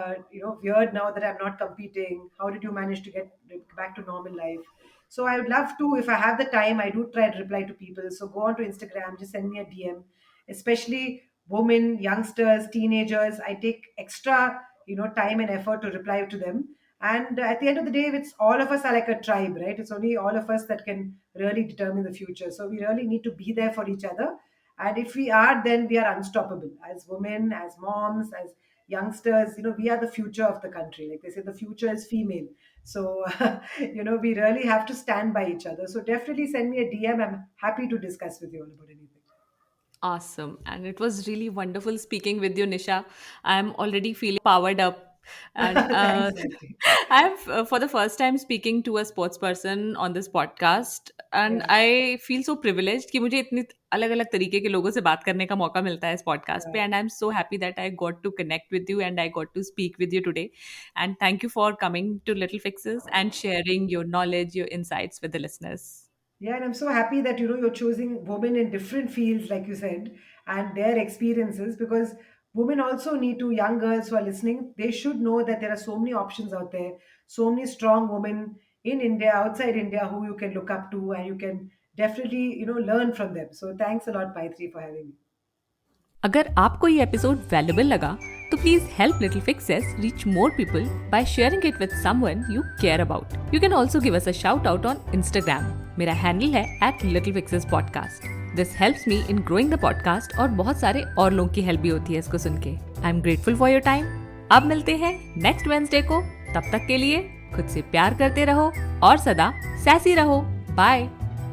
[SPEAKER 2] weird now that I'm not competing. How did you manage to get back to normal life? So I would love to, if I have the time, I do try and reply to people. So go on to Instagram, just send me a DM, especially women, youngsters, teenagers. I take extra, time and effort to reply to them. And at the end of the day, it's all of us are like a tribe, right? It's only all of us that can really determine the future. So we really need to be there for each other. And if we are, then we are unstoppable as women, as moms, as youngsters. We are the future of the country. Like they say, the future is female. So, we really have to stand by each other. So definitely send me a DM. I'm happy to discuss with you all about anything.
[SPEAKER 1] Awesome. And it was really wonderful speaking with you, Nisha. I'm already feeling powered up. And
[SPEAKER 2] Thanks, Gayatri.
[SPEAKER 1] I'm for the first time speaking to a sports person on this podcast. And
[SPEAKER 2] Yeah.
[SPEAKER 1] I feel so privileged कि मुझे इतने अलग अलग तरीके के लोगों से बात करने का मौका मिलता है इस podcast पे.
[SPEAKER 2] Yeah.
[SPEAKER 1] And I'm so happy that I got to connect with you and I got to speak with you today. And thank you for coming to Little Fixes and sharing your knowledge, your insights with the listeners.
[SPEAKER 2] Yeah, and I'm so happy that you're choosing women in different fields, like you said, and their experiences, because women also need to, young girls who are listening, they should know that there are so many options out there, so many strong women in India, outside India, who you can look up to, and you can definitely, learn from them. So thanks a lot, Paitri, for having me.
[SPEAKER 1] अगर आपको ये episode valuable लगा तो please help little fixes reach more people by sharing it with someone you care about. You can also give us a shout out on Instagram. मेरा handle है @littlepixespodcast. This helps me in growing the podcast और बहुत सारे और लोगों की help भी होती है इसको सुन के. I am grateful for your time. अब मिलते हैं नेक्स्ट वेडनेसडे को. तब तक के लिए खुद से प्यार करते रहो और सदा सैसी रहो. बाय.